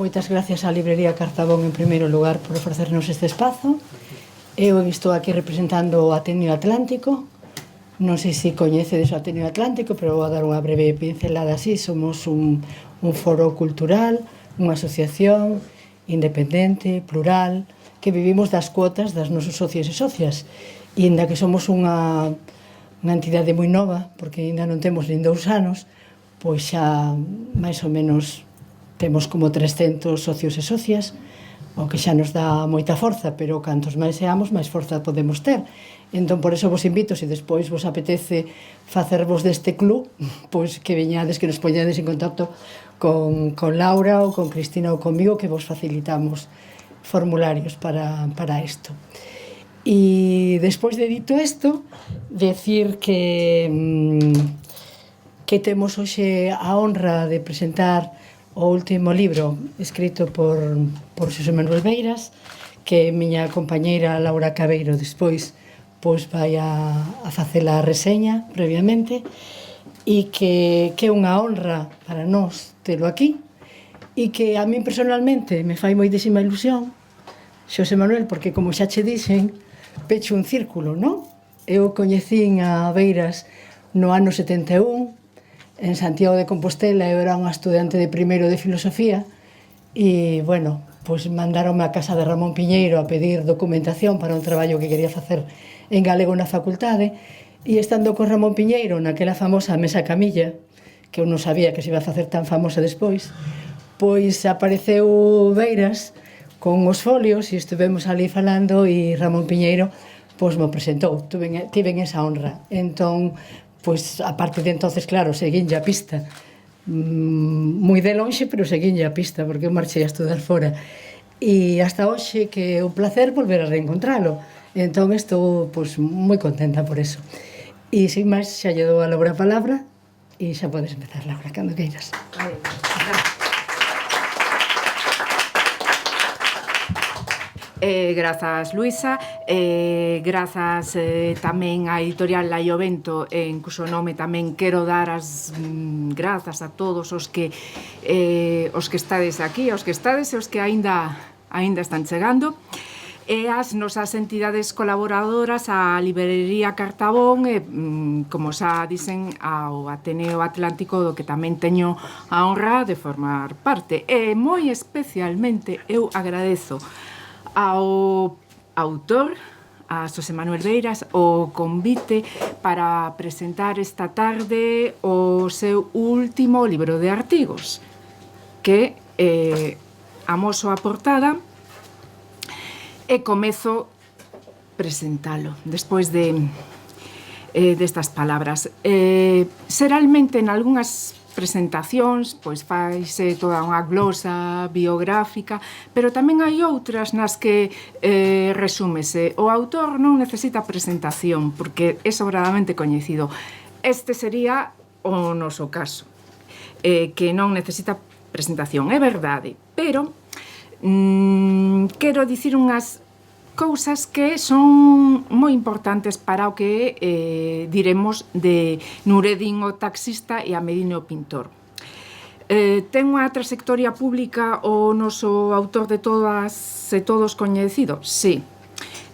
Moitas gracias á Librería Cartabón, en primeiro lugar, por ofrecernos este espazo. Eu estou aquí representando o Ateneo Atlántico. Non sei se coñecedes o Ateneo Atlántico, pero vou a dar unha breve pincelada así. Somos un foro cultural, unha asociación independente, plural, que vivimos das cuotas das nosos socios e socias. E ainda que somos unha entidade moi nova, porque ainda non temos nin 2 anos, pois xa máis ou menos temos como 300 socios e socias, o que xa nos dá moita forza, pero cantos máis seamos, máis forza podemos ter. Entón, por eso vos invito, se despois vos apetece facervos deste club, pois que veñades, que nos poñades en contacto con Laura ou con Cristina ou comigo, que vos facilitamos formularios para isto. E despois de dito isto, decir que temos hoxe a honra de presentar o último libro escrito por Xosé Manuel Beiras, que miña compañeira Laura Cabeiro despois pois vai a facela a reseña previamente, e que é unha honra para nós telo aquí, e que a min personalmente me fai moitísima ilusión, Xosé Manuel, porque como xa che dixen, pecho un círculo, non? Eu coñecín a Beiras no ano 71, en Santiago de Compostela. Eu era unha estudante de primeiro de filosofía e, bueno, pois mandaronme a casa de Ramón Piñeiro a pedir documentación para un traballo que quería facer en galego na facultade, e estando con Ramón Piñeiro naquela famosa mesa camilla, que eu non sabía que se iba a facer tan famosa despois, pois apareceu Beiras con os folios e estivemos ali falando, e Ramón Piñeiro pois me presentou, tiven esa honra. Entón, pois, a parte de entonces, claro, seguinlle a pista, moi de lonxe, pero seguinlle a pista, porque eu marchei a estudar fora. E hasta hoxe, que é un placer volver a reencontralo. Entón, estou, pois, moi contenta por eso. E, sin máis, xa lle dou a Laura a palabra, e xa podes empezar, Laura, cando queiras. Grazas, Luisa, grazas tamén á editorial Laiovento, en cuso nome tamén quero dar as grazas a todos os que estades aquí, os que estades e os que aínda están chegando, e as nosas entidades colaboradoras, a Librería Cartabón e, como xa dicen, ao Ateneo Atlántico, do que tamén teño a honra de formar parte. E moi especialmente eu agradezo ao autor, a Xosé Manuel Beiras, o convite para presentar esta tarde o seu último libro de artigos, que amoso a portada e comezo presentalo despois destas palabras. Xeralmente, en algunhas presentacións, pois faise toda unha glosa biográfica, pero tamén hai outras nas que resúmese. O autor non necesita presentación, porque é sobradamente coñecido. Este sería o noso caso, que non necesita presentación, é verdade, pero quero dicir unhas cousas que son moi importantes para o que diremos de Nureddin o taxista e Amédine o pintor. Ten unha trayectoria pública o noso autor de todas e todos coñecido? Sí.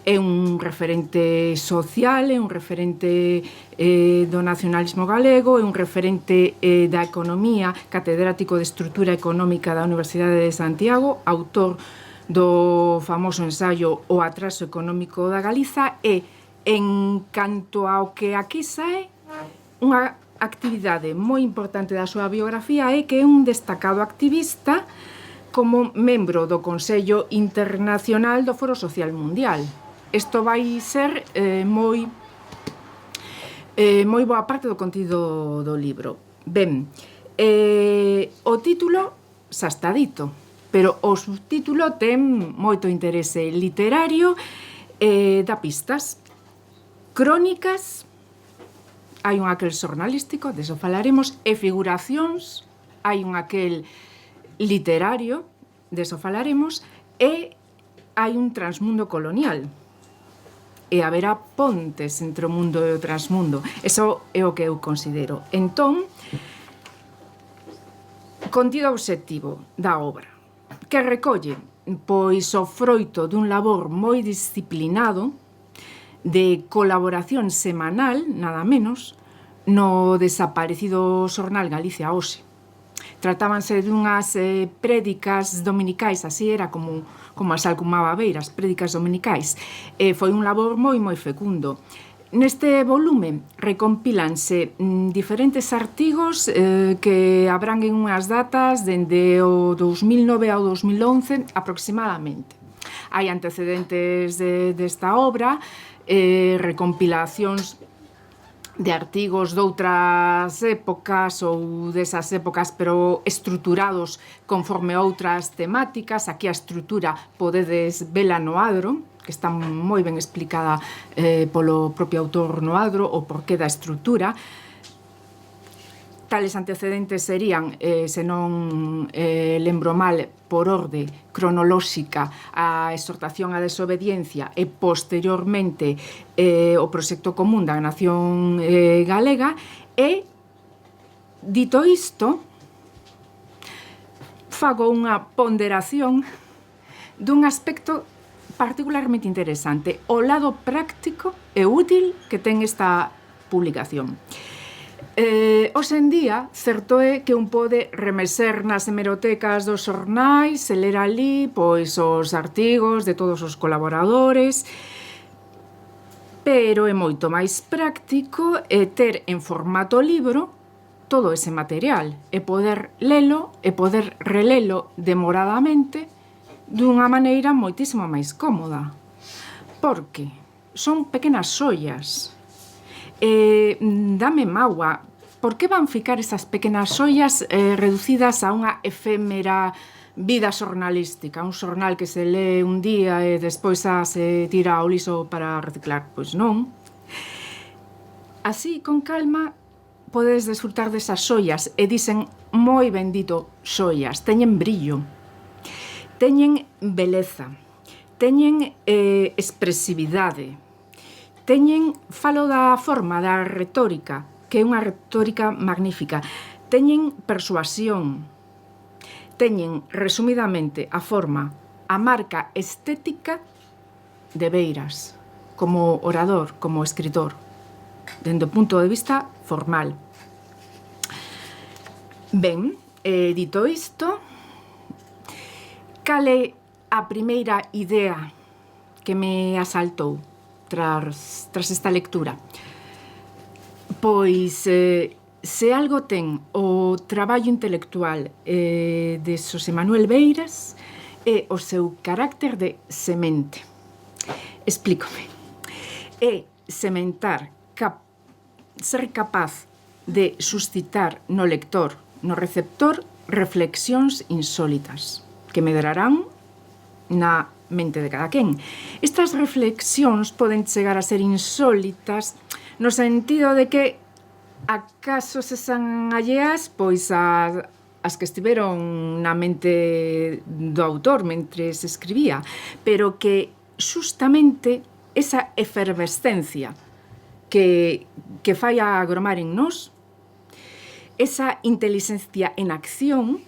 É un referente social, é un referente do nacionalismo galego, é un referente da economía, catedrático de Estrutura Económica da Universidade de Santiago, autor do famoso ensaio O atraso económico da Galiza, e, en canto ao que aquí sae, unha actividade moi importante da súa biografía é que é un destacado activista como membro do Consello Internacional do Foro Social Mundial. Isto vai ser moi boa parte do contido do libro. Ben, o título xa está dito, pero o subtítulo ten moito interese literario e dá pistas. Crónicas, hai un aquel xornalístico, deso falaremos, e figuracións, hai un aquel literario, deso falaremos, e hai un transmundo colonial. E haberá pontes entre o mundo e o transmundo. Eso é o que eu considero. Entón, contido obxectivo da obra. que recolle pois o froito dun labor moi disciplinado de colaboración semanal, nada menos, no desaparecido xornal Galicia Hoxe. Tratábanse dunhas prédicas dominicais, así era como as alcumaba Beiras, prédicas dominicais. Foi un labor moi fecundo. Neste volume recompílanse diferentes artigos que abranguen unhas datas dende o 2009 ao 2011 aproximadamente. Hai antecedentes desta obra, recompilacións de artigos doutras épocas ou desas épocas, pero estruturados conforme outras temáticas. Aquí a estrutura podedes vela no adro, que está moi ben explicada polo propio autor no adro, o porqué da estrutura. Tales antecedentes serían, se non lembro mal, por orde cronolóxica, a exhortación á desobediencia e, posteriormente, o proxecto común da nación galega. E, dito isto, fago unha ponderación dun aspecto particularmente interesante, o lado práctico e útil que ten esta publicación. Hoxe en día, certo é que un pode remeser nas hemerotecas dos xornais e ler ali pois os artigos de todos os colaboradores, pero é moito máis práctico ter en formato libro todo ese material e poder lelo e poder relelo demoradamente dunha maneira moitísimo máis cómoda. Porque son pequenas xoias. Dame mágoa, por que van ficar esas pequenas xoias reducidas a unha efémera vida xornalística? Un xornal que se lee un día e despois se tira ao liso para reciclar? Pois non. Así, con calma, podes desfrutar desas xoias, e dicen moi bendito xoias, teñen brillo, teñen beleza, teñen expresividade, teñen, falo da forma, da retórica, que é unha retórica magnífica, teñen persuasión, teñen, resumidamente, a forma, a marca estética de Beiras, como orador, como escritor, dende o punto de vista formal. Ben, dito isto, cal é a primeira idea que me asaltou tras esta lectura? Pois, se algo ten o traballo intelectual de Xosé Manuel Beiras, é o seu carácter de semente. Explícome. É sementar, ser capaz de suscitar no lector, no receptor, reflexións insólitas que medrarán na mente de cada quen. Estas reflexións poden chegar a ser insólitas no sentido de que acaso se san alleas pois as que estiveron na mente do autor mentres escribía, pero que xustamente esa efervescencia que fai agromar en nós, esa intelixencia en acción,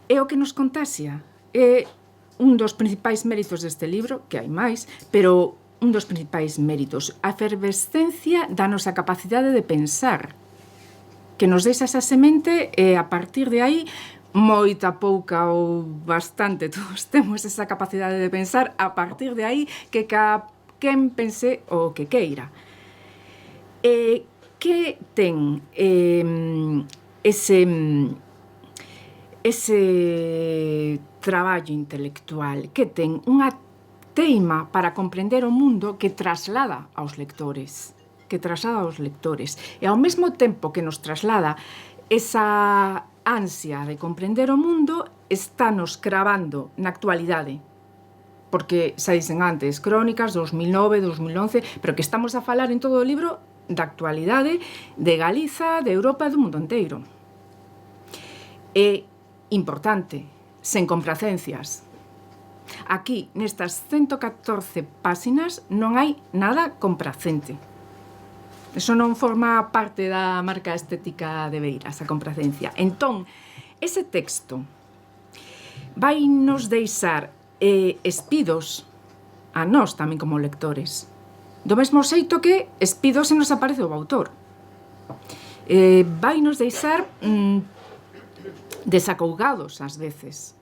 é o que nos contaxia. É un dos principais méritos deste libro, que hai máis, pero un dos principais méritos, a efervescencia da nosa capacidade de pensar, que nos deixa esa semente e a partir de aí, moita, pouca ou bastante, todos temos esa capacidade de pensar, a partir de aí que cada quen pense o que queira. Que ten ese traballo intelectual, que ten unha teima para comprender o mundo que traslada aos lectores, e ao mesmo tempo que nos traslada esa ansia de comprender o mundo, estános cravando na actualidade, porque xa dicen antes, crónicas 2009, 2011, pero que estamos a falar en todo o libro da actualidade de Galiza, de Europa e do mundo inteiro. É importante, sen compracencias. Aquí, nestas 114 páxinas, non hai nada compracente. Eso non forma parte da marca estética de Beiras, a compracencia. Entón, ese texto vai nos deixar espidos a nós tamén como lectores. Do mesmo xeito que espidos se nos aparece o autor. Vai nos deixar desacougados ás veces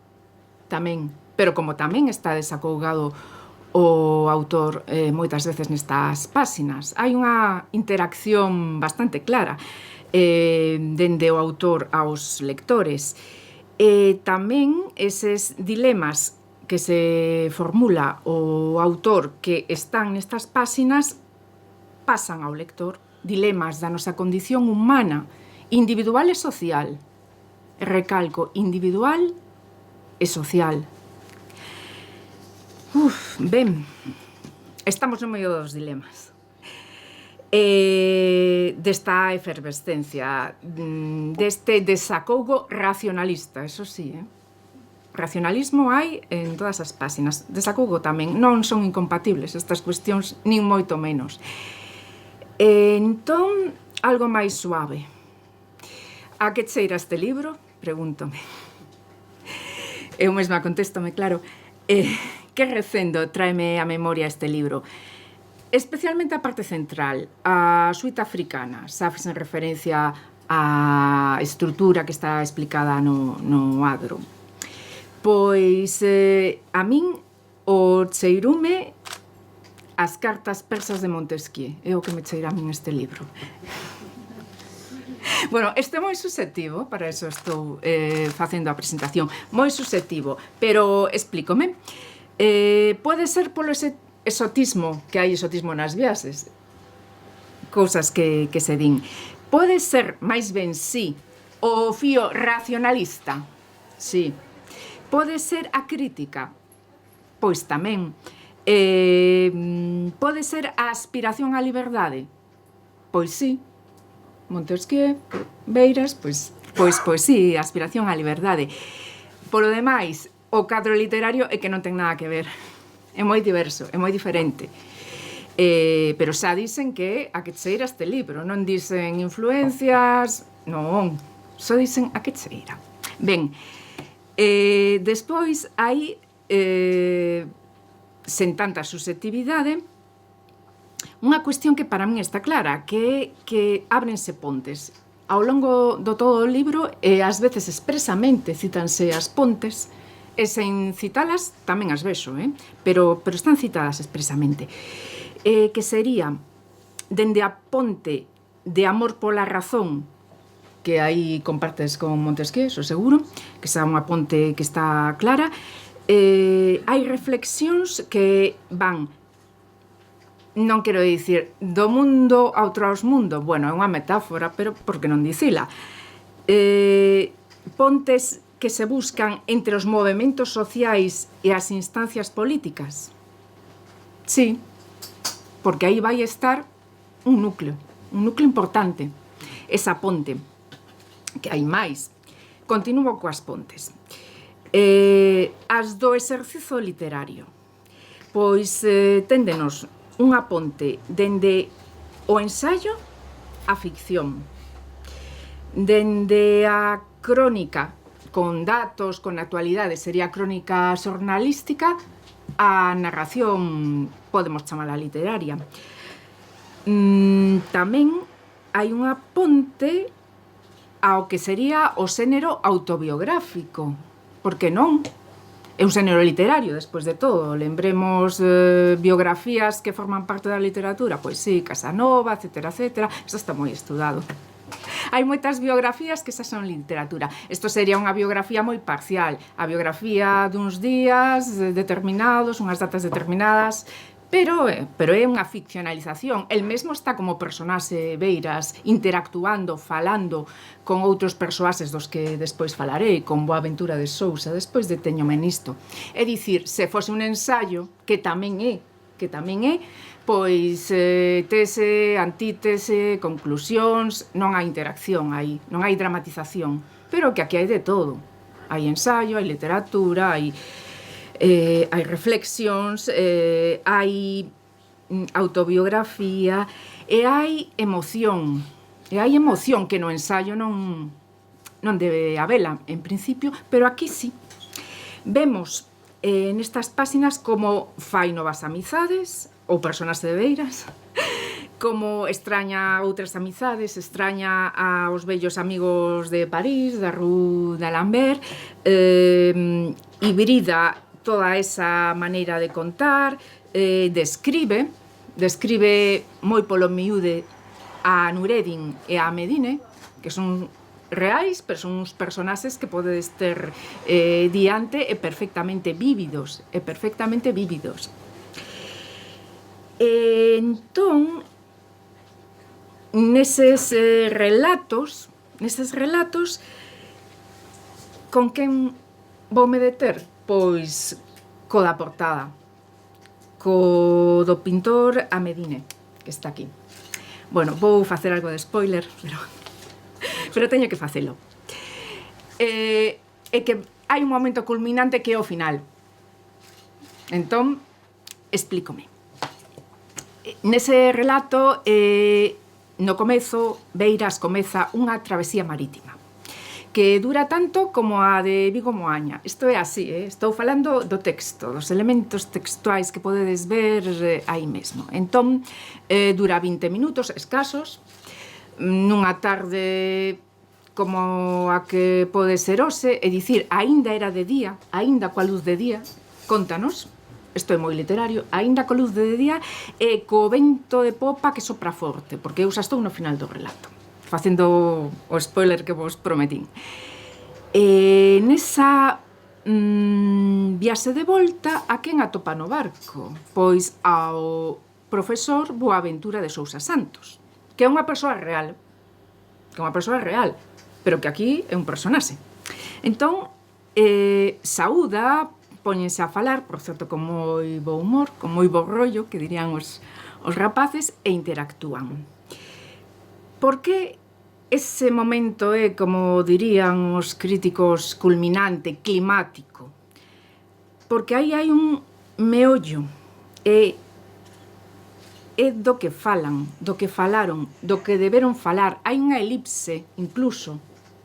tamén, pero como tamén está desacougado o autor moitas veces nestas páxinas, hai unha interacción bastante clara dende o autor aos lectores. Tamén eses dilemas que se formula o autor que están nestas páxinas pasan ao lector, dilemas da nosa condición humana, individual e social. Recalco, individual e social. Ben, estamos no medio dos dilemas. Desta efervescencia, deste desacougo racionalista, eso sí, racionalismo hai en todas as páxinas, desacougo tamén, non son incompatibles estas cuestións, nin moito menos. Entón, algo máis suave. A que cheira este libro? Pregúntome. Eu mesma contéstome, claro. Que recendo tráeme a memoria este libro? Especialmente a parte central, a suite africana, sabes, en referencia á estrutura que está explicada no adro. Pois a min o cheirume as cartas persas de Montesquieu, é o que me cheira a min este libro. Bueno, isto é moi subjetivo, para eso estou facendo a presentación, moi subjetivo, pero explícome. Pode ser polo exotismo, que hai exotismo nas viaxes, cousas que se din. Pode ser, máis ben, sí, o fío racionalista, sí. Pode ser a crítica, pois tamén. Pode ser a aspiración á liberdade, pois sí. Montesquieu, Beiras, pois sí, a aspiración á liberdade. Polo demais, o cadro literario é que non ten nada que ver. É moi diverso, é moi diferente. Pero xa dicen que a que cheira este libro, non dicen influencias, non, só dicen a que cheira. Ben, despois hai, sen tanta susceptividade, unha cuestión que para min está clara, que ábrense pontes. Ao longo do todo o libro, ás veces expresamente cítanse as pontes, e sen citalas tamén as vexo, pero están citadas expresamente. Que sería dende a ponte de amor pola razón, que aí compartes con Montesquieu, eso seguro, que xa unha ponte que está clara. Hai reflexións que van, non quero dicir, do mundo a outros mundo, bueno, é unha metáfora, pero por que non dicila? Pontes que se buscan entre os movementos sociais e as instancias políticas. Sí, porque aí vai estar un núcleo importante, esa ponte, que hai máis. Continuo coas pontes. As do exercizo literario, pois téndenos unha ponte dende o ensaio á ficción, dende a crónica con datos, con actualidade, sería a crónica xornalística, a narración, podemos chamala literaria. Tamén hai unha ponte ao que sería o xénero autobiográfico, porque non? É un xénero literario, despois de todo. Lembremos biografías que forman parte da literatura, pois sí, Casanova, etcétera, etcétera. Isto está moi estudado. Hai moitas biografías que xa son literatura. Isto sería unha biografía moi parcial. A biografía duns días determinados, unhas datas determinadas, pero é unha ficcionalización. El mesmo está como personaxe Beiras, interactuando, falando con outros persoaxes dos que despois falarei, con Boaventura de Sousa, despois deteñome nisto. É dicir, se fose un ensaio, que tamén é, pois tese, antítese, conclusións, non hai interacción aí, non hai dramatización, pero que aquí hai de todo. Hai ensaio, hai literatura, hai reflexións, hai autobiografía e hai emoción. E hai emoción que no ensaio non debe habela, en principio, pero aquí sí. Vemos nestas páxinas como fai novas amizades ou persoas de Beiras, como extraña outras amizades, extraña aos vellos amigos de París, da Rue d'Alembert, hibrida toda esa maneira de contar, describe moi polo miúde a Nureddin e a Medine, que son reais, pero son uns personaxes que podedes ter diante e perfectamente vívidos, entón, neses relatos, con quen voume deter? Pois co da portada, co do pintor a Medine, que está aquí. Bueno, vou facer algo de spoiler, pero teño que facelo. É que hai un momento culminante que é o final. Entón, explícome. Nese relato, no comezo, Beiras comeza unha travesía marítima que dura tanto como a de Vigo Moaña. Isto é así, estou falando do texto, dos elementos textuais que podedes ver aí mesmo. Entón, dura 20 minutos escasos, nunha tarde como a que pode ser hoxe, é dicir, aínda era de día, aínda coa luz de día, contanos, isto é moi literario, aínda coa luz de día e co vento de popa que sopra forte, porque eu xa estou no final do relato, facendo o spoiler que vos prometín. Nesa viaxe de volta, a quen atopa no barco? Pois ao profesor Boaventura de Sousa Santos, que é unha persoa real, pero que aquí é un personaxe. Entón, saúda, póñense a falar, por certo, con moi bo humor, con moi bo rollo, que dirían os rapaces, e interactúan. Por que ese momento é, como dirían os críticos, culminante, climático? Porque aí hai un meollo, é do que falan, do que falaron, do que deberon falar. Hai unha elipse, incluso,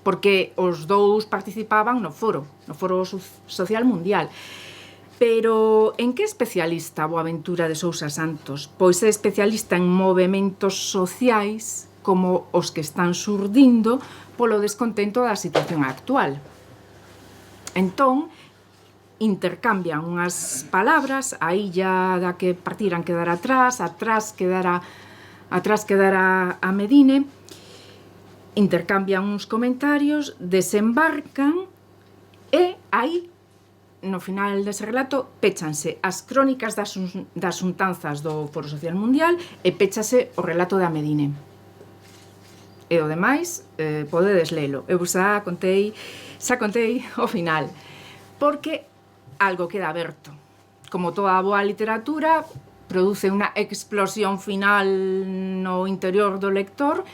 porque os dous participaban no Foro Social Mundial. Pero en que especialista Boaventura de Sousa Santos? Pois é especialista en movementos sociais como os que están surdindo polo descontento da situación actual. Entón, intercambian unhas palabras, a illa da que partiran quedara atrás quedara a Medine, intercambian uns comentarios, desembarcan e aí, no final dese relato, péchanse as crónicas das xuntanzas do Foro Social Mundial e péchase o relato da Medine. E o demais, podedes lelo. Eu xa contei o final, porque algo queda aberto. Como toda boa literatura, produce unha explosión final no interior do lector.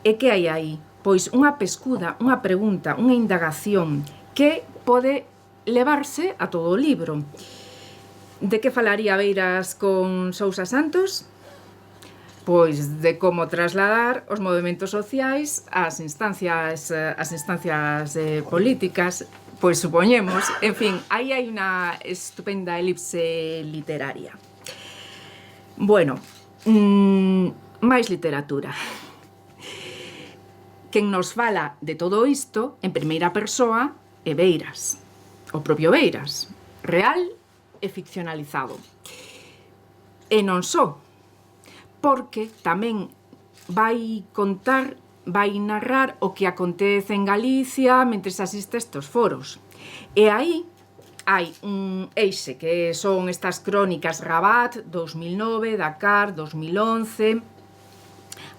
E que hai aí? Pois unha pescuda, unha pregunta, unha indagación que pode levarse a todo o libro. De que falaría Beiras con Sousa Santos? Pois de como trasladar os movementos sociais ás instancias políticas, pois supoñemos. En fin, aí hai unha estupenda elipse literaria. Bueno, máis literatura. Quen nos fala de todo isto, en primeira persoa, é Beiras, o propio Beiras, real e ficcionalizado. E non só, porque tamén vai contar, vai narrar o que acontece en Galicia mentre se asiste a estes foros. E aí hai un eixe que son estas crónicas Rabat, 2009, Dakar, 2011...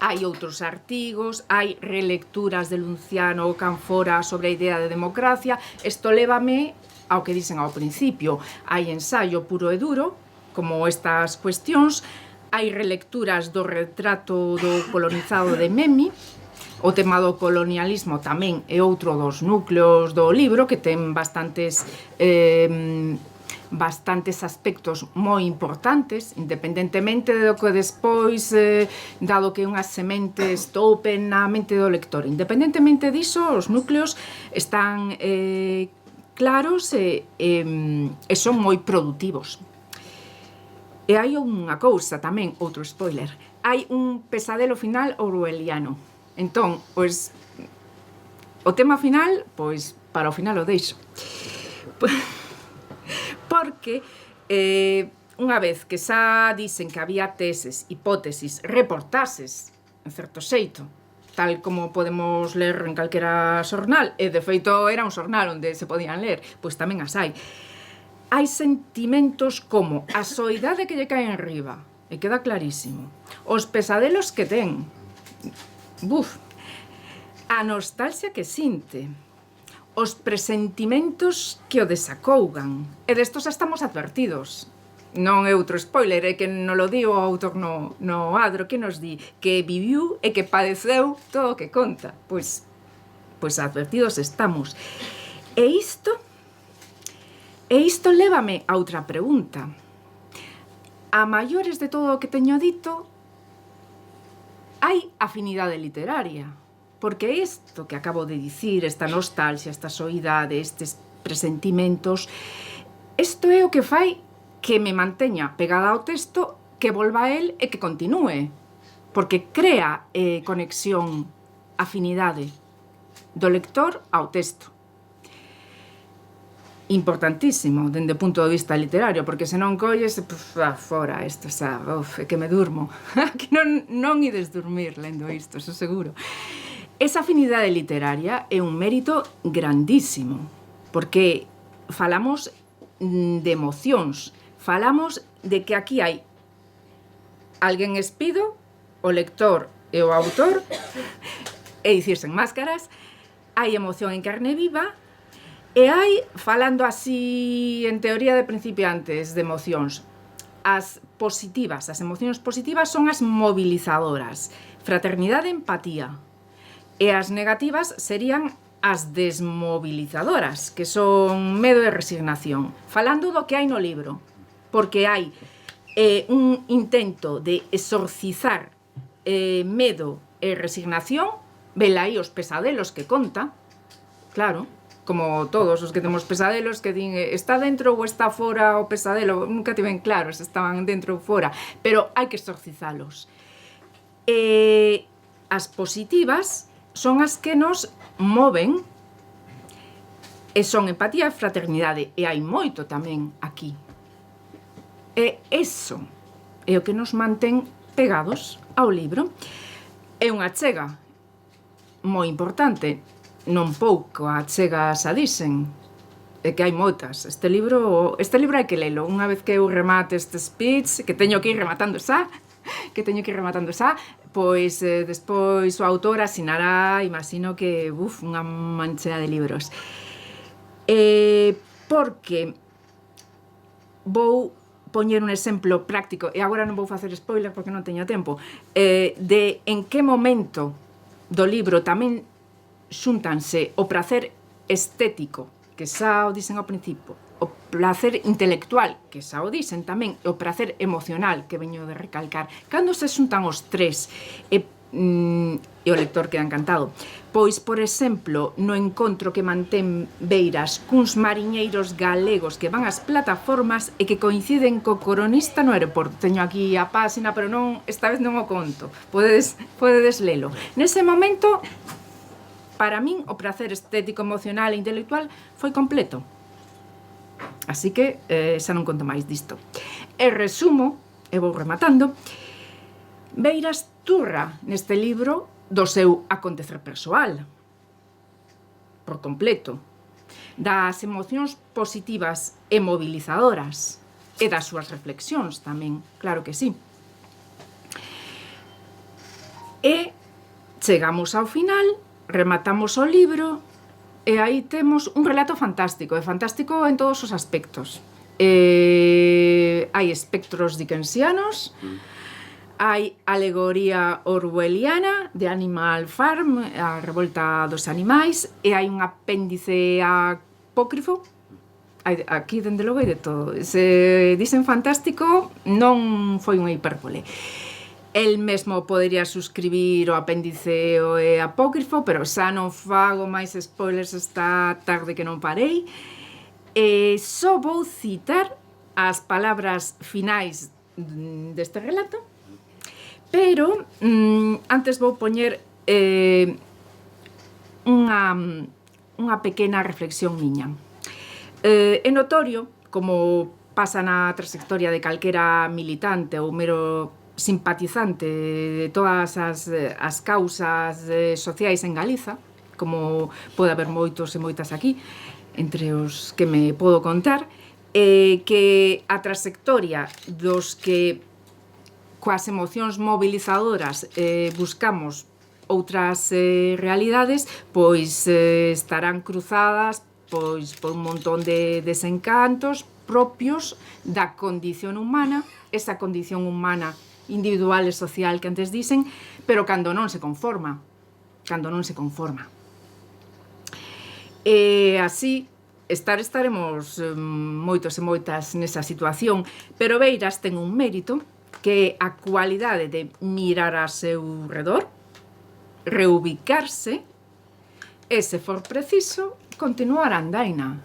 Hai outros artigos, hai relecturas de Luciano Canfora sobre a idea de democracia. Isto lévame ao que dicen ao principio. Hai ensaio puro e duro, como estas cuestións. Hai relecturas do retrato do colonizado de Memi. O tema do colonialismo tamén é outro dos núcleos do libro, que ten bastantes aspectos moi importantes, independentemente do que despois, dado que unhas sementes toupen na mente do lector. Independentemente diso, os núcleos están claros e son moi produtivos. E hai unha cousa tamén, outro spoiler, hai un pesadelo final orwelliano. Entón, pois, o tema final, pois, para o final o deixo. Porque unha vez que xa dicen que había teses, hipótesis, reportases, en certo xeito, tal como podemos ler en calquera xornal, e de feito era un xornal onde se podían ler, pois tamén as hai. Hai sentimentos como a soidade que lle cae en riba, e queda clarísimo, os pesadelos que ten, a nostalgia que sinte, os presentimentos que o desacougan, e destos estamos advertidos. Non é outro spoiler, é que non lo di o autor no adro, que nos di que viviu e que padeceu todo o que conta. Pois advertidos estamos. E isto lévame a outra pregunta. A maiores de todo o que teño dito, hai afinidade literaria. Porque isto que acabo de dicir, esta nostalgia, esta soidade, estes presentimentos, isto é o que fai que me manteña pegada ao texto, que volva a él e que continúe. Porque crea conexión, afinidade do lector ao texto. Importantísimo, dende o punto de vista literario, porque se non colles, fora, isto xa, é que me durmo. Que non ides dormir lendo isto, eso seguro. Esa afinidade literaria é un mérito grandísimo, porque falamos de emocións, falamos de que aquí hai alguén espido, o lector e o autor, é dicir, sen máscaras, hai emoción en carne viva, e hai, falando así en teoría de principiantes de emocións, as positivas, as emocións positivas son as movilizadoras, fraternidade e empatía, e as negativas serían as desmovilizadoras, que son medo e resignación. Falando do que hai no libro, porque hai un intento de exorcizar medo e resignación, velaí os pesadelos que conta, claro, como todos os que temos pesadelos que din está dentro ou está fora o pesadelo, nunca tiven claro se estaban dentro ou fora, pero hai que exorcizalos. As positivas son as que nos moven e son empatía e fraternidade, e hai moito tamén aquí. E iso é o que nos mantén pegados ao libro. É unha achega moi importante, non pouco achegas a dicen, é que hai moitas. Este libro hai que lelo. Unha vez que eu remate este speech, que teño que ir rematando xa, pois despois o autor asinará, imagino que, unha manchea de libros. Porque vou poñer un exemplo práctico, e agora non vou facer spoiler porque non teño tempo, de en que momento do libro tamén xúntanse o prazer estético, que xa o dicen ao principio, o placer intelectual, que xa o dicen tamén, e o prazer emocional, que veño de recalcar. Cando se xuntan os tres e o lector queda encantado? Pois, por exemplo, no encontro que mantén Beiras cuns mariñeiros galegos que van ás plataformas e que coinciden co coronista no aeroporto. Teño aquí a páxina, pero non, esta vez non o conto. Podedes lelo. Nese momento, para min, o prazer estético, emocional e intelectual foi completo. Así que xa non conto máis disto. E resumo, e vou rematando, Beiras turra neste libro do seu acontecer persoal, por completo, das emocións positivas e movilizadoras, e das súas reflexións tamén, claro que sí. E chegamos ao final, rematamos o libro, e aí temos un relato fantástico, e fantástico en todos os aspectos. Hai espectros dickensianos, hai alegoría orwelliana de Animal Farm, a revolta dos animais, e hai un apéndice apócrifo. Aquí, dende logo, hai de todo. Se dicen fantástico, non foi unha hipérbole. El mesmo podería suscribir o apéndice apócrifo, pero xa non fago máis spoilers esta tarde que non parei. Só vou citar as palabras finais deste relato, pero antes vou poñer unha pequena reflexión miña. É notorio, como pasa na trayectoria de calquera militante ou mero simpatizante de todas as causas sociais en Galiza, como pode haber moitos e moitas aquí, entre os que me podo contar, que a trayectoria dos que coas emocións movilizadoras buscamos outras realidades, pois estarán cruzadas pois por un montón de desencantos propios da condición humana, esa condición humana individual e social que antes dicen, pero cando non se conforma. E así, estaremos moitos e moitas nesa situación, pero Beiras ten un mérito que é a cualidade de mirar a seu redor, reubicarse e, se for preciso, continuar a andaina.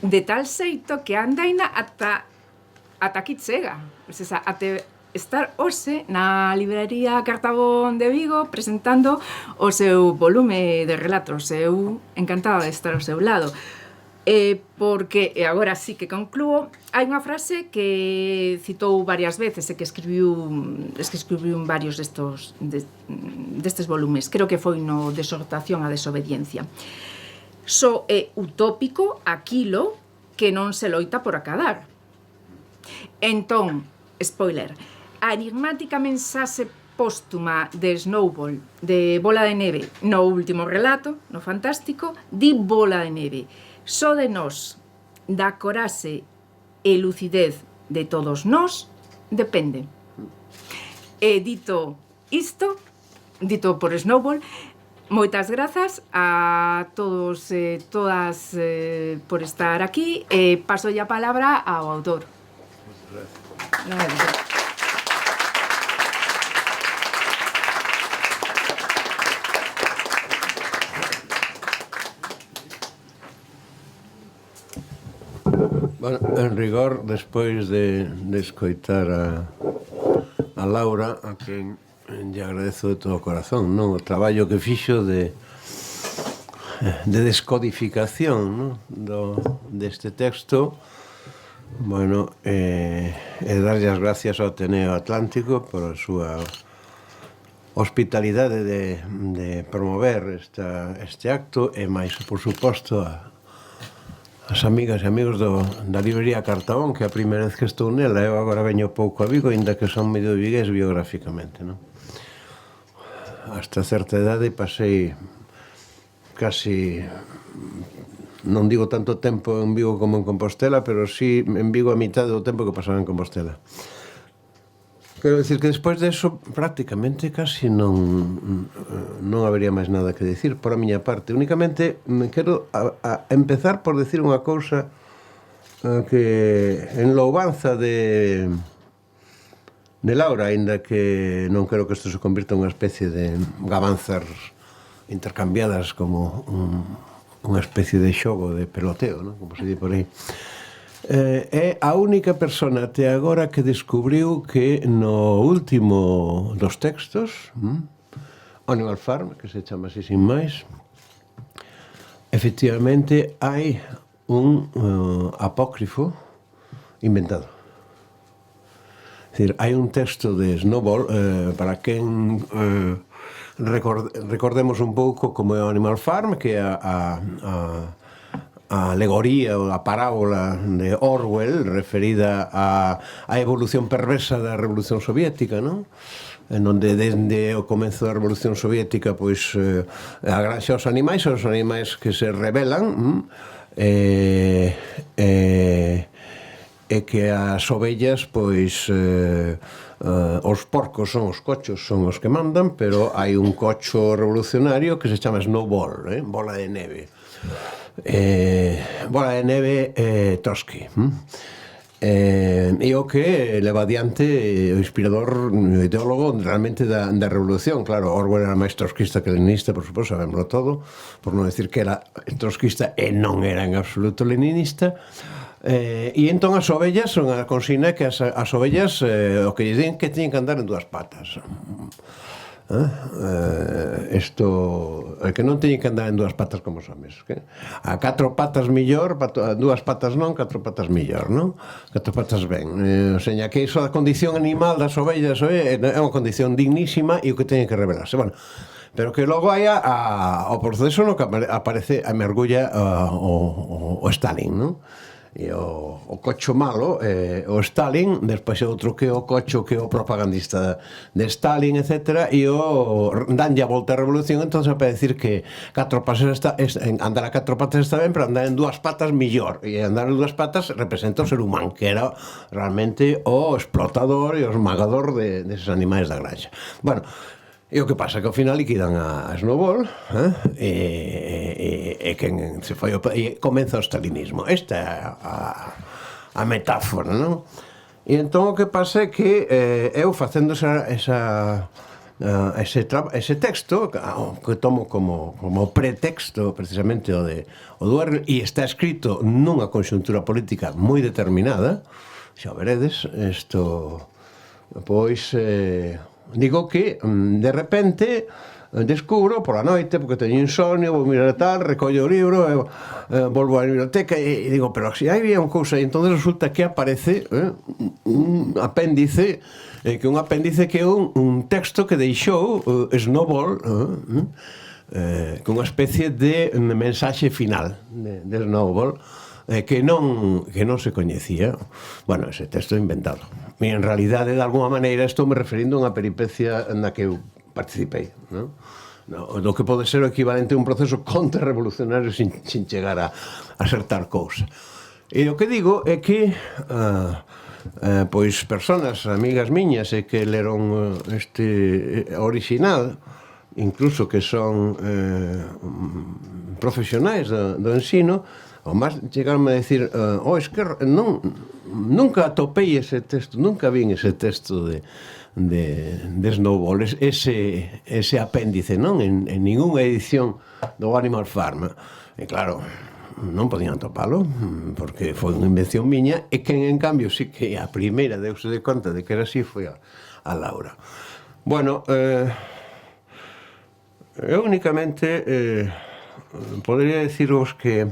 De tal xeito que a andaina ata aquí chega. Ate estar hoxe na librería Cartabón de Vigo presentando o seu volume de relatos. Eu encantada de estar ao seu lado. Porque, e agora sí que conclúo, hai unha frase que citou varias veces e que escribiu en varios destes volumes. Creo que foi no Desortación a desobediencia. Só é utópico aquilo que non se loita por acadar. Entón, spoiler, a enigmática mensaxe póstuma de Snowball, de Bola de Neve, no último relato, no Fantástico, di Bola de Neve. Só de nós, da coraxe e lucidez de todos nós, depende. E dito isto, dito por Snowball, moitas grazas a todos e todas por estar aquí e paso a palabra ao autor. Moitas gracias. Bueno, en rigor, despois de escoitar a Laura, a quen lle agradezo de todo o corazón, non? O traballo que fixo de descodificación, non? Deste texto, bueno, e darlle as gracias ao Ateneo Atlántico por a súa hospitalidade de promover este acto e máis, por suposto, as amigas e amigos da librería Cartabón, que é a primeira vez que estou nela. Eu agora veño pouco a Vigo, ainda que son medio vigués biográficamente, non? Hasta certa idade pasei casi, non digo tanto tempo en Vigo como en Compostela, pero sí en Vigo a mitad do tempo que pasaba en Compostela. Quero dicir que despois de eso prácticamente casi non habería máis nada que dicir por a miña parte. Únicamente quero empezar por decir unha cousa que en louvanza de Laura, aínda que non quero que isto se convirta en unha especie de gabanzas intercambiadas como unha especie de xogo de peloteo, non? Como se di por aí. É a única persona até agora que descubriu que no último dos textos, Animal Farm, que se chama así sin máis, efectivamente hai un apócrifo inventado. É dicir, hai un texto de Snowball, para quen recordemos un pouco como é o Animal Farm, que é a alegoría ou a parábola de Orwell referida á evolución perversa da Revolución Soviética, non? En onde desde o comenzo da Revolución Soviética pois agranxa os animais que se rebelan e que as ovellas pois os porcos son os cochos, son os que mandan, pero hai un cocho revolucionario que se chama Snowball, bola de neve. Bola de neve Trotsky. e o que leva adiante o inspirador, o ideólogo realmente da revolución. Claro, Orwell era máis trotskista que leninista, por suposto, sabémoslo todo, por non decir que era trotskista e non era en absoluto leninista. E entón as ovellas son a consigna que as ovellas o que lle din que teñen que andar en dúas patas. Que non teñen que andar en dúas patas como os homes, que? A 4 patas millor, dúas patas non, 4 patas millor, non? 4 patas ben. O sea, que iso da condición animal das ovellas é unha condición dignísima e o que teñen que revelarse. Bueno, pero que logo hai o proceso no que aparece a mergulla o Stalin, non? E o cocho malo, o Stalin, despois é outro que o cocho que é o propagandista de Stalin, etc. E danlle a volta a revolución, entón para decir que andar a 4 patas está ben, pero andar en 2 patas millor. E andar en 2 patas representa o ser humano, que era realmente o explotador e o esmagador deses animais da granxa. Bueno, e o que pasa que ao final liquidan a Snowball e quen se foi e comeza o stalinismo. Esta é a metáfora, non? E entón o que pasa é que eu facendo ese texto que tomo como pretexto precisamente o do Orwell, e está escrito nunha conxuntura política moi determinada, xa veredes, isto pois digo que de repente descubro pola noite, porque teño insomnio, vou mirar tal, recollo o libro, volvo á biblioteca e digo, pero se hai unha cousa, e entón resulta que aparece un apéndice, que é un texto que deixou Snowball, que unha especie de mensaxe final de Snowball, que non se coñecía. Bueno, ese texto é inventado. E en realidade, de alguma maneira, estou me referindo a unha peripecia na que eu participei, non? Do que pode ser o equivalente a un proceso contrarrevolucionario sin chegar a ser tal cousa. E o que digo é que pois persoas, amigas miñas, e que leron este original, incluso que son profesionais do ensino, ao máis chegaron a decir es que nunca atopei ese texto, nunca vin ese texto de Snowball, ese apéndice, non? En ninguna edición do Animal Farm. E claro, non podían atopalo, porque foi unha invención miña, e quen en cambio sí que a primeira deuse de conta de que era así foi a Laura. Bueno, eu únicamente podería dicirvos que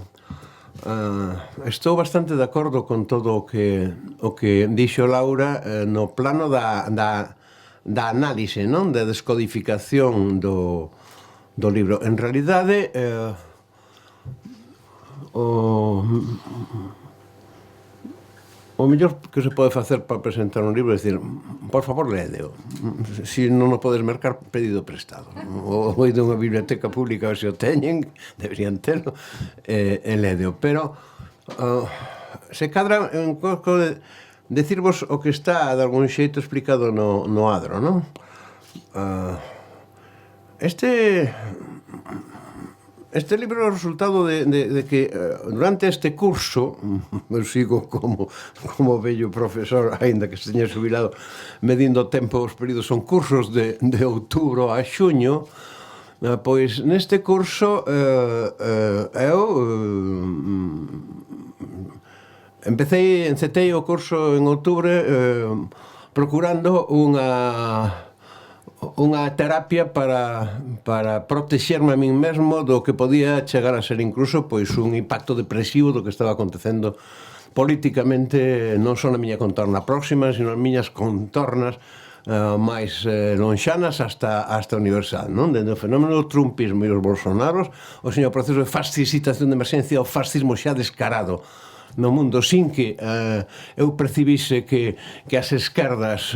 estou bastante de acordo con todo o que dixo Laura no plano da análise, non? Da descodificación do libro. En realidade, o mellor que se pode facer para presentar un libro é dicir, por favor, lédeo. Se non o podes mercar, pedido prestado. Ou ido a unha biblioteca pública, se o teñen, deberían terlo, e lédeo. Pero se cadra un pouco de decirvos o que está de algún xeito explicado no adro, non? Este libro é o resultado de que durante este curso, eu sigo como vello profesor, aínda que se teña xubilado, medindo o tempo, os períodos son cursos de outubro a xuño, pois neste curso eu encetei o curso en outubro procurando unha terapia para protexerme a min mesmo do que podía chegar a ser incluso pois un impacto depresivo do que estaba acontecendo políticamente, non só na miña contorna próxima, sino nas miñas contornas máis lonxanas hasta universal, non? Dende o fenómeno do trumpismo e os bolsonaros, o señor proceso de fascisitación de emerxencia, o fascismo xa descarado no mundo, sin que eu percibise que as esquerdas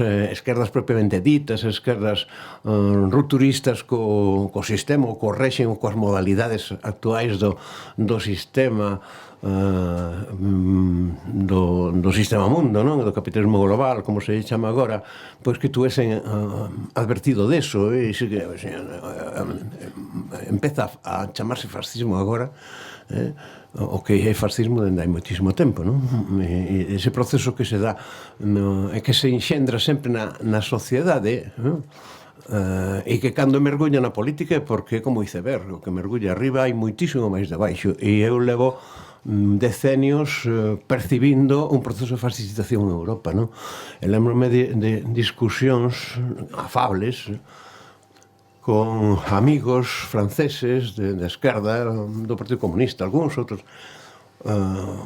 propiamente ditas, esquerdas rupturistas co sistema, co réxime, coas modalidades actuais do sistema, do sistema mundo, non? Do capitalismo global, como se chama agora, pois que tuesen advertido deso, e empeza a chamarse fascismo agora, o que é fascismo dende hai moitísimo tempo, non? E ese proceso que se dá e que se enxendra sempre na sociedade, non? E que cando mergulla na política é porque é como iceberg, o que mergulla arriba hai moitísimo máis debaixo, e eu levo decenios percibindo un proceso de fascistación en Europa, non? E lembro-me de discusións afables con amigos franceses de esquerda do Partido Comunista, algúns outros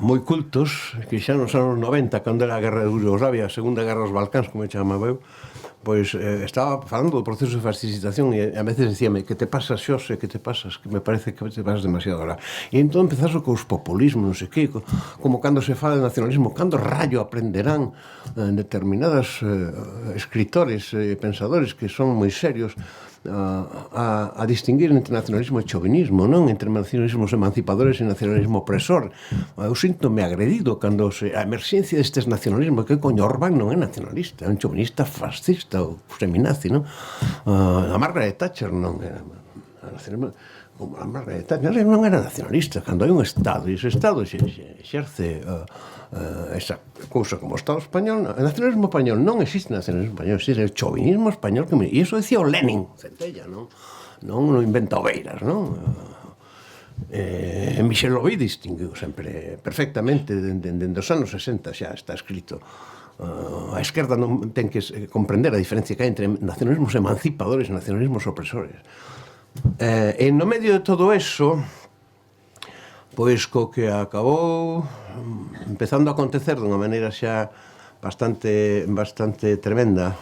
moi cultos, que xa nos anos 90, cando era a guerra de Yugoslavia, a segunda guerra dos Balcáns, como chamaba eu, pois estaba falando do proceso de fascistación e a veces decíame, que te pasas, Xose, que te pasas, que me parece que te pasas demasiado ahora. E entón empezaso cos populismos, non sei que, como cando se fala de nacionalismo, cando rayo aprenderán determinados escritores e pensadores que son moi serios a distinguir entre nacionalismo e chauvinismo, non? Entre nacionalismos emancipadores e nacionalismo opresor. Eu sinto-me agredido cando a emerxencia destes nacionalismos, que coño, Orbán non é nacionalista, é un chauvinista fascista ou seminazi, non? A Margaret Thatcher non era como a Margaret Thatcher non era nacionalista. Cando hai un Estado e ese Estado exerce esa cousa como o Estado español, o nacionalismo español non existe, nacionalismo español existe o chauvinismo español, e iso decía o Lenin, Centella, non inventa Oveiras, non? Michel Louis distinguiu sempre perfectamente dende os anos 60, xa está escrito. A esquerda non ten que comprender a diferencia que hai entre nacionalismos emancipadores e nacionalismos opresores. E no medio de todo eso, pois co que acabou empezando a acontecer dunha maneira xa bastante tremenda,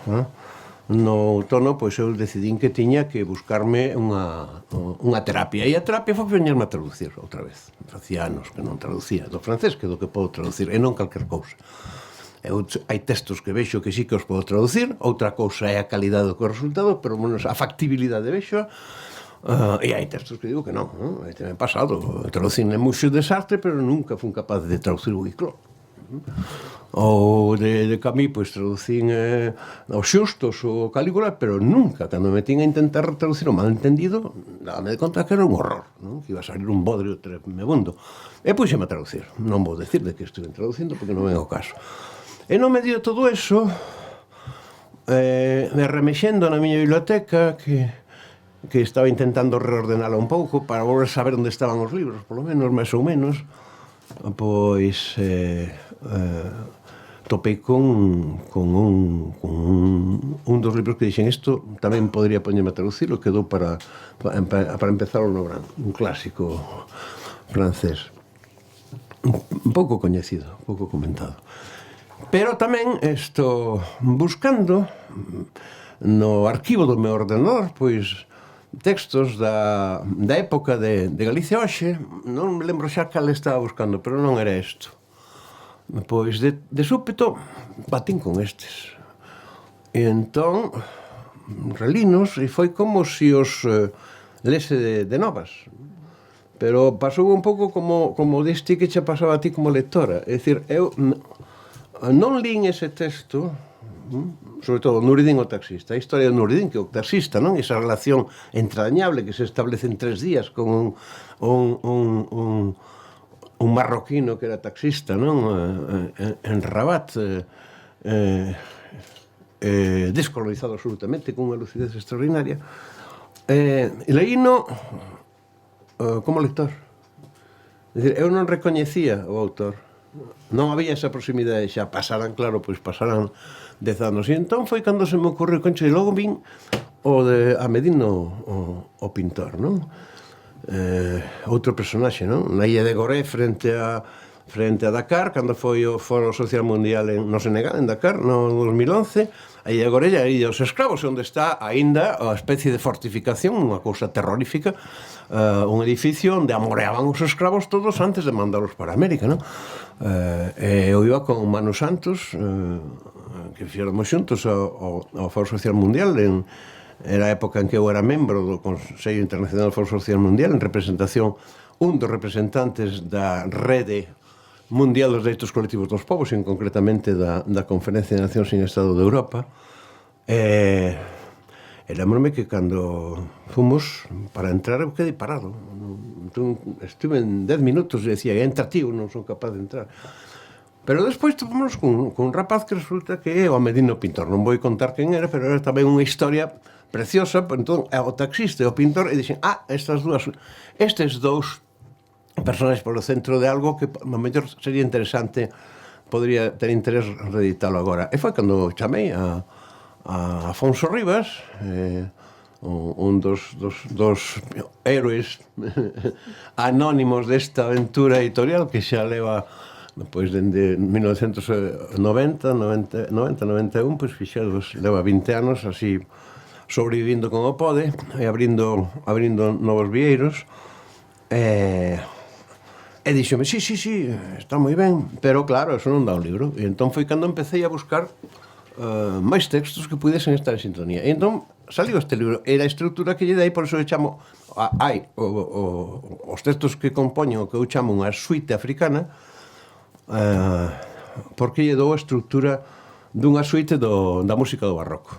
no outono, pois eu decidín que tiña que buscarme unha terapia, e a terapia foi venirme a traducir outra vez. Facía anos que non traducía do francés, que do que podo traducir, e non calquer cousa. Hai textos que vexo que sí que os podo traducir, outra cousa é a calidade do resultado, pero menos a factibilidade vexo. E hai textos que digo que non, te me pasado, traducín en Muxo de Sartre, pero nunca fun capaz de traducir o Guicló. Ou de Camus, pois traducín os Xustos ou Calígula, pero nunca, cando me tiña a intentar traducir o malentendido, dábame de conta que era un horror, que iba a salir un bodrio tremebundo. E puxeme a traducir, non vou decir de que estuve traducindo, porque non é o caso. E no medio de todo eso, me remexendo na miña biblioteca, que estaba intentando reordenala un pouco para volver a saber onde estaban os libros, polo menos, máis ou menos, pois topei con un dos libros que dixen isto tamén podría poñerme a traducir, o quedou para empezar o Lebrun, un clásico francés un pouco coñecido, un pouco comentado, pero tamén estou buscando no arquivo do meu ordenador, pois textos da época de Galicia hoxe, non me lembro xa cal estaba buscando, pero non era isto. Pois de súpeto batín con estes. E entón relinos, e foi como se os lese de novas. Pero pasou un pouco como diste que xa pasaba a ti como lectora. É dicir, eu non lín ese texto, sobre todo Nuridín o taxista, a historia de Nuridín, que é o taxista, non? Esa relación entrañable que se establece en 3 días con un marroquino que era taxista, non? En Rabat, descolonizado absolutamente, con unha lucidez extraordinaria. E leíno como lector. É dicir, eu non recoñecía o autor, non había esa proximidade, xa pasaran 10 anos, e entón foi cando se me ocorreu, concho, e logo vin o de Amedino, o pintor, non? Outro personaxe, non? Na illa de Gorée frente a Dakar, cando foi o Foro Social Mundial no Senegal, en Dakar, no 2011, a illa de Gorée, a illa dos escravos, onde está aínda a especie de fortificación, unha cousa terrorífica, un edificio onde amoreaban os escravos todos antes de mandalos para América, non? Eu iba con Manu Santos, que fixéramos xuntos ao Foro Social Mundial, era a época en que eu era membro do Consello Internacional do Foro Social Mundial, en representación un dos representantes da Rede Mundial dos Dereitos Colectivos dos Povos, e concretamente da Conferencia de Nacións en Estado de Europa. E lembrome que cando fomos para entrar eu quedei parado. Estuve en 10 minutos e decía, entra tío, non son capaz de entrar. Pero despois topamos con un rapaz que resulta que é o Amelino Pintor. Non vou contar quen era, pero era tamén unha historia preciosa. Entón, o taxista e o pintor, e dixen, estes dous personas polo centro de algo que a mellor sería interesante, podría ter interés reeditalo agora. E foi cando chamei a Afonso Rivas, un dos héroes anónimos desta aventura editorial que xa leva pois dende 1990, 91, pois fixados, leva 20 anos así sobrevivindo como pode e abrindo novos vieiros. E dixome, sí, está moi ben, pero claro, eso non dá un libro. E entón foi cando empecé a buscar máis textos que pudesen estar en sintonía. E entón saliu este libro. E a estrutura que lle dei, por eso lle chamo, os textos que compoñen o que eu chamo unha suite africana, porque lle dou a estrutura dunha suite da música do barroco.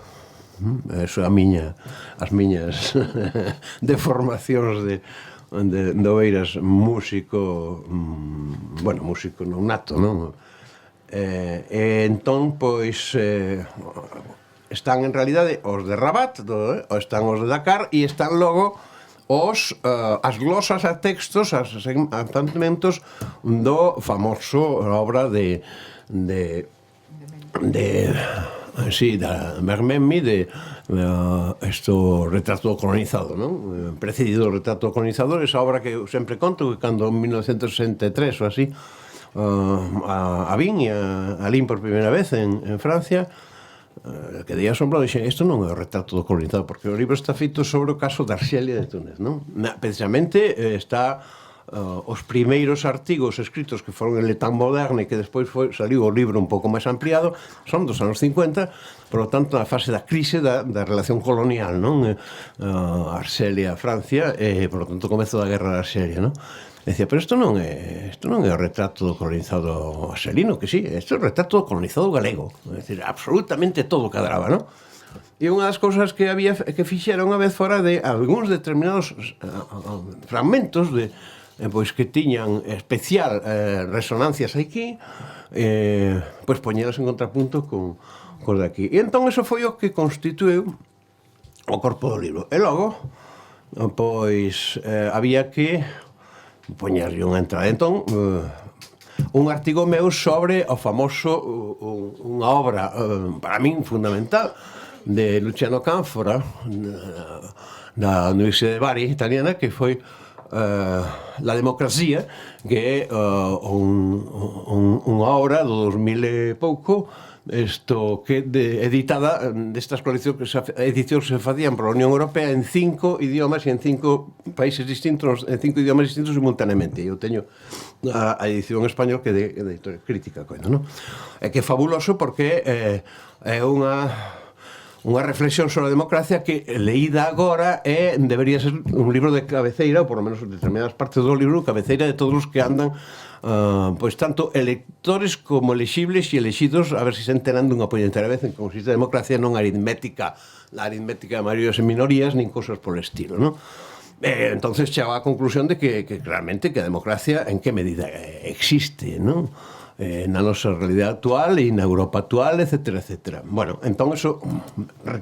Eso é as miñas deformacións de Beiras, músico, músico non nato, non? E entón, pois, están en realidade os de Rabat, están os de Dakar, e están logo as glosas a textos, a fragmentos do famoso obra de Mermemi, Retrato colonizado, non? Precedido do Retrato colonizador, esa obra que eu sempre conto, que cando en 1963 ou así a vin e a lín por primeira vez en Francia, quedei asombrado e dixen, isto non é o Retrato do colonizado, porque o libro está feito sobre o caso de Arxelia de Túnez, non? Precisamente está os primeiros artigos escritos que foron en L'État moderne, que despois saliu o libro un pouco máis ampliado, son dos anos 50, por lo tanto, a fase da crise da relación colonial, non? Arxelia, Francia, e, por lo tanto, o comezo da guerra de Arxelia, non? E dicía, pero isto non é o retrato do colonizado arxelino, que sí, isto é o retrato do colonizado galego. É dicir, absolutamente todo cadraba, non? E unha das cousas que fixeron unha vez fora de algúns determinados fragmentos pois que tiñan especial resonancias aquí, pois poñelas en contrapunto con de aquí. E entón eso foi o que constituiu o corpo do libro. E logo, pois, había que poñerlle unha entrada. Entón, un artigo meu sobre o famoso, unha obra, para min, fundamental, de Luciano Canfora, da Universidade de Bari, italiana, que foi La democracia, que é unha obra do 2000 e pouco, editada destas edicións que se facían pola Unión Europea en 5 idiomas e en 5 países distintos, en 5 idiomas distintos simultaneamente. Eu teño a edición en español que é de crítica, non? É que é fabuloso porque é unha reflexión sobre a democracia que, leída agora, debería ser un libro de cabeceira, ou por lo menos determinadas partes do libro, cabeceira de todos os que andan, pois tanto electores como elexibles e elexidos, a ver se se enteran dunha poñentera vez en que consiste a democracia, non aritmética, la aritmética de maiorías e minorías, nin cosas polo estilo, non? Entonces chega a conclusión de que realmente que a democracia en que medida existe, non? Na nosa realidade actual e na Europa actual, etc. Bueno, entón eso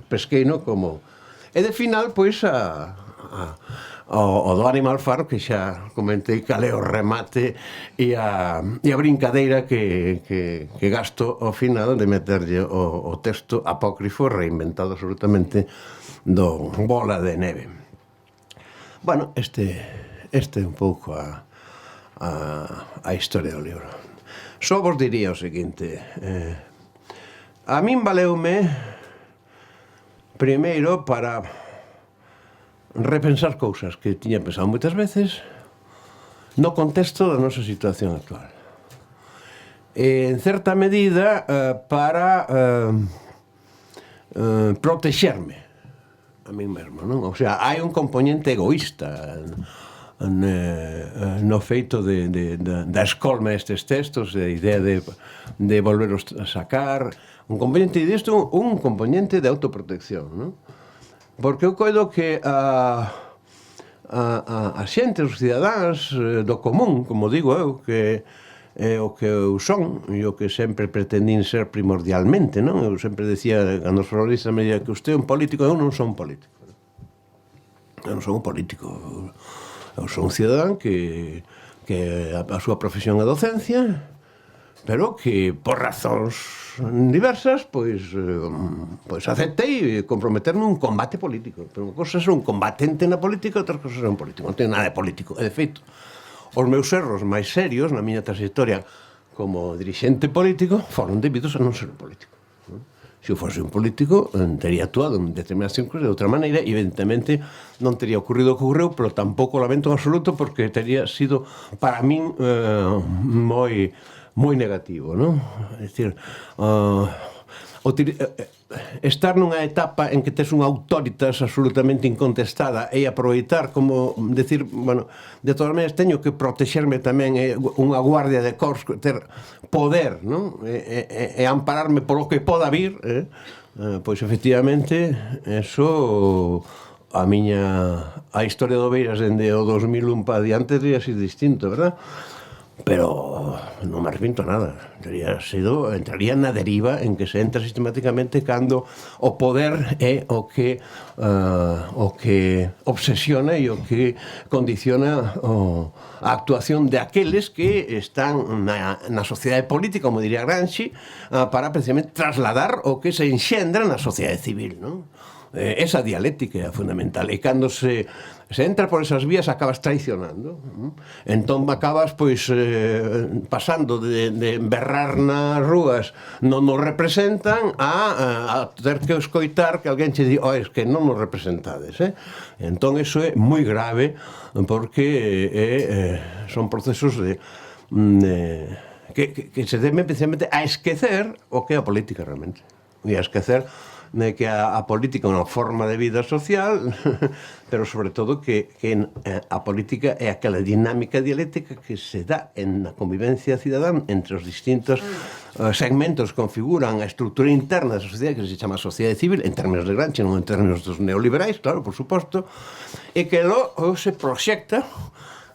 pesqueino como... E de final, pois, o do Animal Farm, que xa comentei cal é o remate e a brincadeira que gasto ao final de meterlle o texto apócrifo reinventado absolutamente do Bola de Neve. Bueno, este é un pouco a historia do libro. Só vos diría o seguinte, a min valeume primeiro para repensar cousas que tiña pensado moitas veces no contexto da nosa situación actual. En certa medida para protexerme a min mesmo, non? O sea, hai un componente egoísta no feito da escolma estes textos, a idea de volveros a sacar, un componente disto, un componente de autoprotección, non? Porque eu coido que a xente, os cidadáns do común, como digo eu, que é o que eu son e o que sempre pretendín ser primordialmente, non? Eu sempre decía, cando os jornalistas me dicían que usted é un político, eu non son un político. Eu non son un político. Eu son un cidadán que a súa profesión é docencia, pero que por razóns diversas pois aceptei comprometerme un combate político. Pero unha cosa é ser un combatente na política, outra cosa é ser un político. Non ten nada de político. E de feito, os meus erros máis serios na miña trayectoria como dirixente político foron debidos a non ser un político. Se eu fose un político, teria actuado en determinadas circunstancias de outra maneira e, evidentemente, non teria ocurrido o que ocurreu, pero tampouco lamento en absoluto porque teria sido, para min, moi negativo, non? É dicir, estar nunha etapa en que tes unha autoritas absolutamente incontestada e aproveitar como decir, bueno, de todas maneras teño que protexerme tamén, unha guardia de corps, ter poder, non? E ampararme polo que poda vir, pois efectivamente eso a historia do Beiras dende o 2001 pa adiante teria sido distinto, verdad? Pero non me arrepinto nada. Entraría na deriva en que se entra sistemáticamente cando o poder é o que obsesiona e o que condiciona a actuación de aqueles que están na sociedade política, como diría Gramsci, para precisamente trasladar o que se enxendra na sociedade civil, non? Esa dialéctica é fundamental. E cando se entra por esas vías acabas traicionando. Entón acabas pasando de berrar nas rúas non nos representan a ter que escoitar que alguén che di es que non nos representades. Entón iso é moi grave porque son procesos que se deben especialmente a esquecer o que é a política realmente. E a esquecer de que a política é unha forma de vida social, pero sobre todo que a política é aquela dinámica dialéctica que se dá en a convivencia cidadán entre os distintos segmentos que configuran a estrutura interna da sociedade que se chama sociedade civil, en términos de Gramsci, non en términos dos neoliberais, claro, por suposto, e que logo se proxecta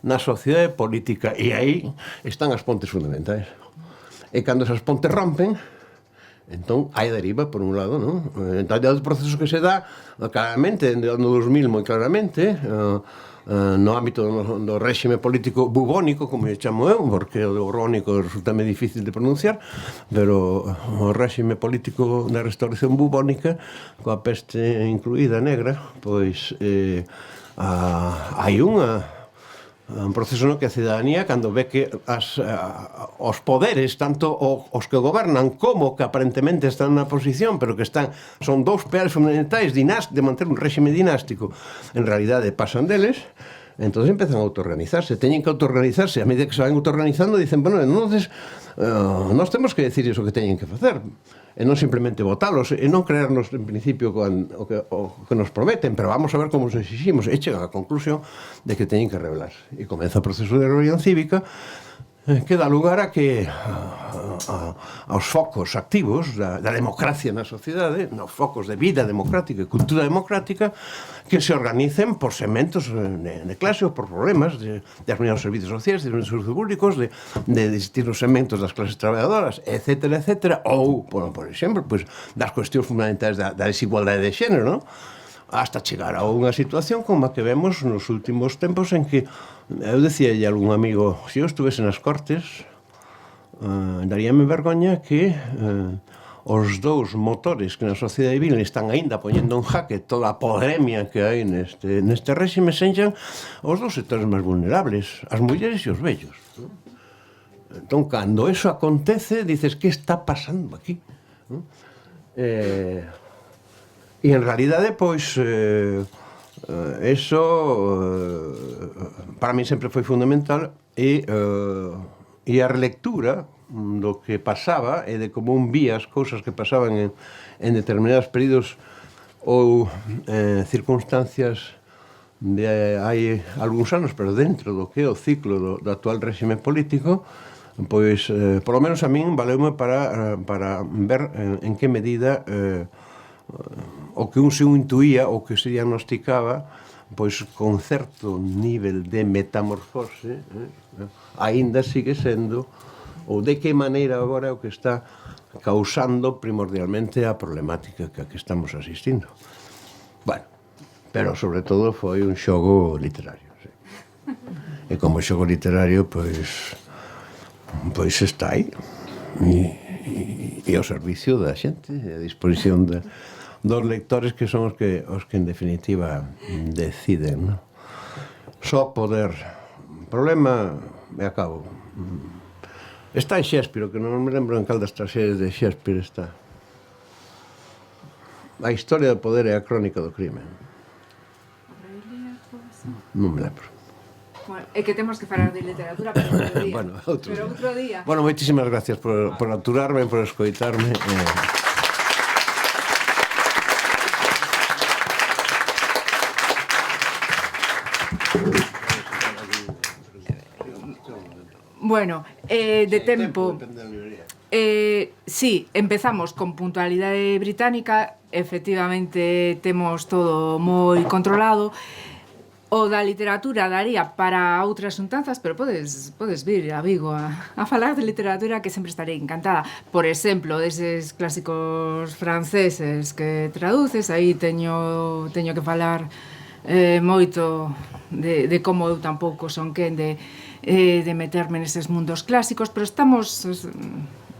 na sociedade política, e aí están as pontes fundamentais. E cando esas pontes rompen, entón hai deriva por un lado, non? Entón hai outros procesos que se dá claramente, no 2000 moi claramente, no ámbito do réxime político bubónico, como eu chamo eu, porque o bubónico resulta moi difícil de pronunciar, pero o réxime político da restauración bubónica, coa peste incluída negra, pois hai un proceso no que a cidadanía, cando ve que os poderes, tanto os que gobernan como que aparentemente están na posición, pero que son dous pilares fundamentais de manter un réxime dinástico, en realidade pasan deles, entón empezan a autoorganizarse, teñen que autoorganizarse, a medida que se van autoorganizando dicen, bueno, entonces nós temos que decir iso que teñen que facer, e non simplemente votalos, e non creernos en principio o que nos prometen, pero vamos a ver como os exiximos, e chegan á conclusión de que teñen que rebelarse. E comeza o proceso de rebelión cívica que dá lugar a que aos focos activos da democracia na sociedade, nos focos de vida democrática e cultura democrática, que se organicen por segmentos de clase ou por problemas de determinados servicios sociais, de servicios públicos, de distintos segmentos das clases traballadoras, etcétera, etcétera, ou, por exemplo, das cuestións fundamentais da desigualdade de xénero, non? Hasta chegar a unha situación como a que vemos nos últimos tempos en que eu decía a algún amigo, se eu estuvese nas Cortes daríame vergoña que os dous motores que na sociedade civil están aínda poñendo en jaque toda a podemia que hai neste réxime sexan os dous sectores máis vulnerables, as mulleres e os vellos. Entón, cando eso acontece, dices, que está pasando aquí? E en realidade, pois, eso para mí sempre foi fundamental e a relectura do que pasaba e de como un vía as cousas que pasaban en determinados períodos ou circunstancias hai algúns anos, pero dentro do que é o ciclo do actual réxime político, pois, polo menos a min, valeume para ver en que medida o que un se intuía, o que se diagnosticaba, pois con certo nivel de metamorfose, aínda sigue sendo, ou de que maneira agora é o que está causando primordialmente a problemática que estamos asistindo. Bueno, pero sobre todo foi un xogo literario, sí. E como xogo literario, pois está aí e ao servicio da xente, a disposición dos lectores, que son os que en definitiva deciden, non? Só poder. O problema, me acabo, está en Shakespeare, que non me lembro en cal das tragedias de Shakespeare está. A historia do poder é a crónica do crimen. Non me lembro. Bueno, é que temos que falar de literatura pero outro día. Bueno, outro día. Bueno, moitísimas gracias por aturarme, por escoitarme. Bueno, de tempo. Sí, empezamos con puntualidade británica. Efectivamente, temos todo moi controlado. O da literatura daría para outras xuntanzas, pero podes vir a Vigo a falar de literatura, que sempre estarei encantada. Por exemplo, deses clásicos franceses que traduces, aí teño que falar moito de como eu tampouco son quen de meterme neses mundos clásicos, pero estamos...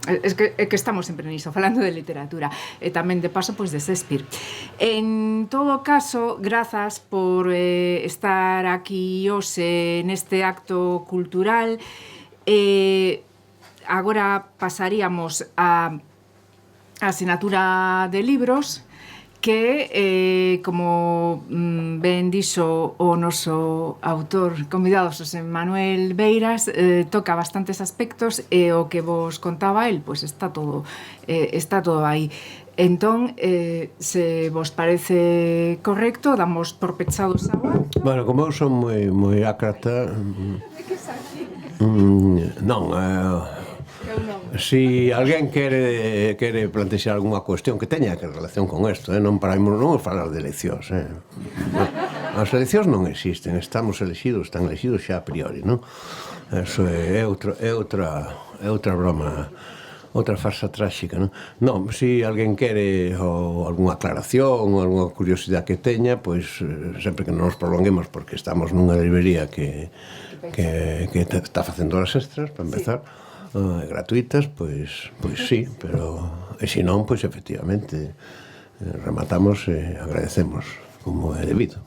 É que estamos sempre niso, falando de literatura e tamén de paso, pois, de Shakespeare. En todo caso, grazas por estar aquí hoxe neste acto cultural. Agora pasaríamos a asignatura de libros, que, como ben dixo o noso autor convidado, Xosé Manuel Beiras, toca bastantes aspectos, e o que vos contaba el, pois está todo aí. Entón, se vos parece correcto, damos por pechados agora. Bueno, como eu son moi ácrata, non, si alguén quere plantexar algunha cuestión que teña que relación con isto, non vamos falar de eleccións. As eleccións non existen, están elegidos xa a priori, non? Eso é outra broma, outra farsa tráxica, non? Non, si alguén quere algunha aclaración ou algunha curiosidade que teña, pois sempre que non nos prolonguemos, porque estamos nunha librería que está facendo horas extras, para empezar, gratuitas, pois sí, pero e se non, pois efectivamente rematamos e agradecemos como é debido.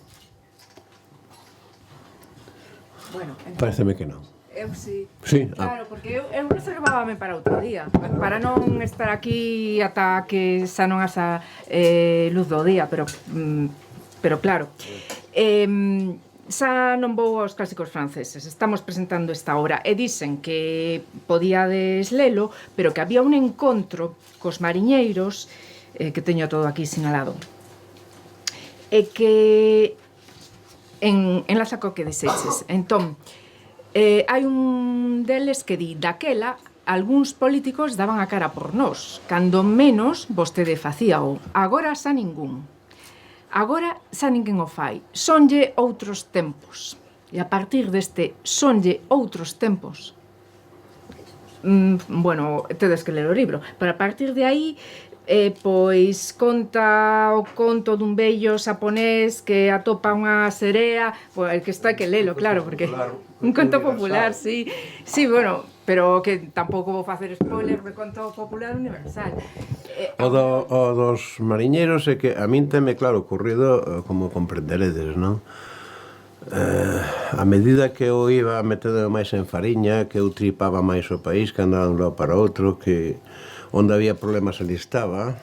Bueno, Pareceme que non. Eu sí. Sí, claro, porque eu reservábame para outro día, para non estar aquí ata que xa non haxa luz do día, pero claro. Xa non vou aos clásicos franceses, estamos presentando esta obra e dicen que podíades lelo, pero que había un encontro cos mariñeiros, que teño todo aquí sinalado, e que enlaza co que deseixes. Entón, hai un deles que di: daquela, algúns políticos daban a cara por nós, cando menos vostede facíao, agora xa ningún. Agora xa ninguén o fai, sonlle outros tempos. E a partir deste sonlle outros tempos, bueno, tedes que ler o libro, pero a partir de aí, pois conta o conto dun vello xaponés que atopa unha serea, pois que isto hai que lelo, claro, porque un conto popular, sí, bueno, pero que tampouco vou facer spoiler de conto popular universal. O dos mariñeiros é que a min teme claro ocurrido, como comprenderedes, non? A medida que eu iba metendo máis en fariña, que eu tripaba máis o país, que andaba dun lado para outro, que onde había problemas ali estaba,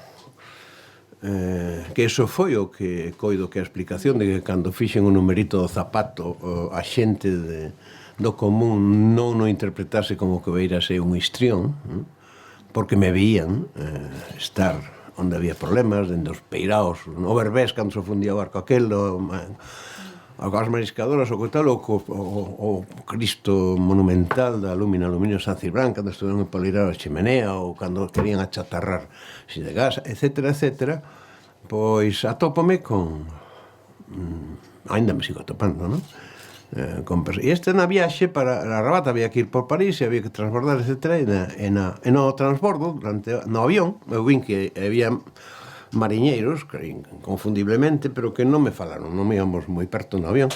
que eso foi o que coido que a explicación de que cando fixen o numerito do zapato, a xente do común non o interpretase como que veira ser un histrión, porque me veían estar onde había problemas, dende os peiraos, no Berbés, cando se fundía o barco aquel, as mariscadoras, o que tal, o Cristo monumental da Lúmina Aluminio San Cibrán, cando estuveron a polirar a chimenea, ou cando querían achatarrar si de gas, etcétera, etcétera, pois atópome con... Ainda me sigo atopando, non? E este na viaxe para a Rabat había que ir por París e había que transbordar, etcétera, e no transbordo, no avión, eu vin que había mariñeiros, inconfundiblemente, pero que non me falaron, non me íbamos moi perto no avión.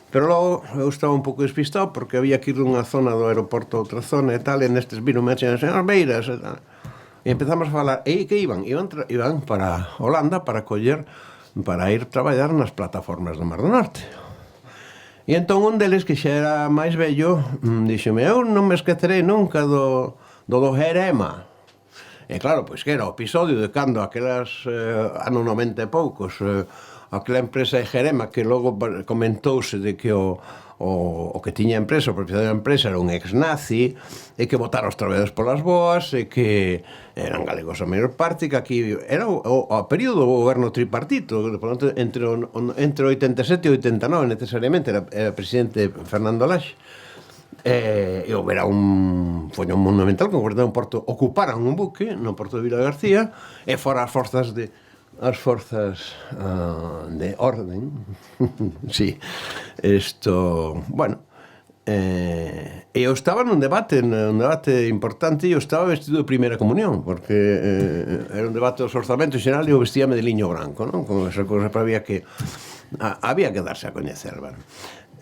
Pero logo eu estaba un pouco despistado porque había que ir dunha zona do aeroporto a outra zona e tal, e nestes vironme a señor Beiras e tal. E empezamos a falar, e que iban? Iban para Holanda para ir traballar nas plataformas do Mar do Norte. E entón un deles, que xa era máis vello, díxome, eu non me esquecerei nunca do Jerema. E claro, pois que era o episodio de cando aquelas ano 90 e poucos, aquela empresa de Jerema que logo comentouse de que o que tiña a empresa, o propietario da empresa era un ex-nazi, e que botara os traballadores polas boas, e que eran galegos a maior parte, que aquí era o período do goberno tripartito, por tanto, entre 87 e 89 necesariamente era presidente Fernando Lage. E houbera un follón monumental que un porto, ocuparan un buque no porto de Vila García e fora as forzas de orden. Sí, bueno, e eu estaba nun debate importante, e eu estaba vestido de primeira comunión, porque era un debate dos orzamentos xeral e eu vestíame de liño branco, non? Con esa cousa, había que darse a coñecer, bueno.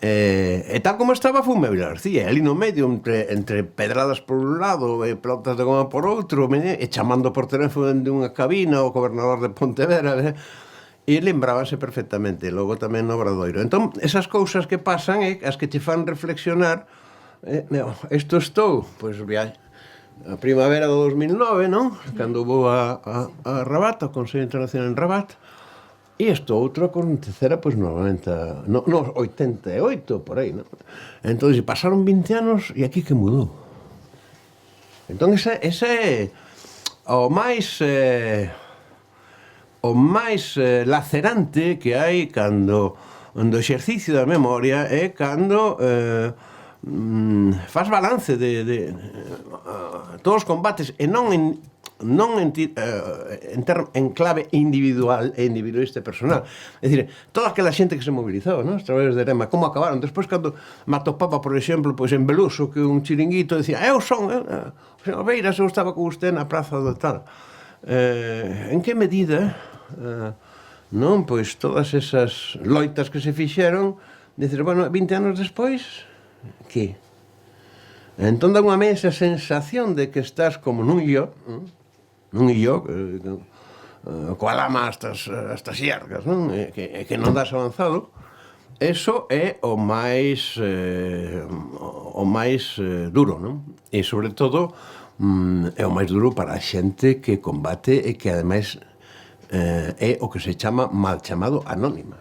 E tal como estaba, fume a Vila García, ali no medio, entre pedradas por un lado e pelotas de goma por outro, e chamando por teléfono de unha cabina o gobernador de Pontevedra, e lembrábase perfectamente, logo tamén no Obradoiro. Entón, esas cousas que pasan as que te fan reflexionar, isto estou, pois, a primavera do 2009, non? Cando vou a Rabat, ao Consello Internacional en Rabat. E isto outro acontecera, pois, no 88, por aí, non? Entón, pasaron 20 anos e aquí que mudou. Entón, ese é o máis lacerante que hai cando o exercicio da memoria é cando faz balance de todos os combates, e non en clave individual e individualista e personal. É dicir, toda aquela xente que se mobilizou, non? Os traballadores de Erema, como acabaron? Despois, cando me atopaba, por exemplo, pois en Beluso, que un chiringuito decía, eu son, o señor Beiras, eu estaba con usted na praza do tal. En que medida, non? Pois todas esas loitas que se fixeron, dicer, bueno, 20 anos despois, que? Entón dá unha esa sensación de que estás como nun illo, coa lama hasta as xergas, non? Que non das avanzado. Eso é o máis duro, non? E, sobre todo, é o máis duro para a xente que combate e que, ademais, é o que se chama mal chamado anónima.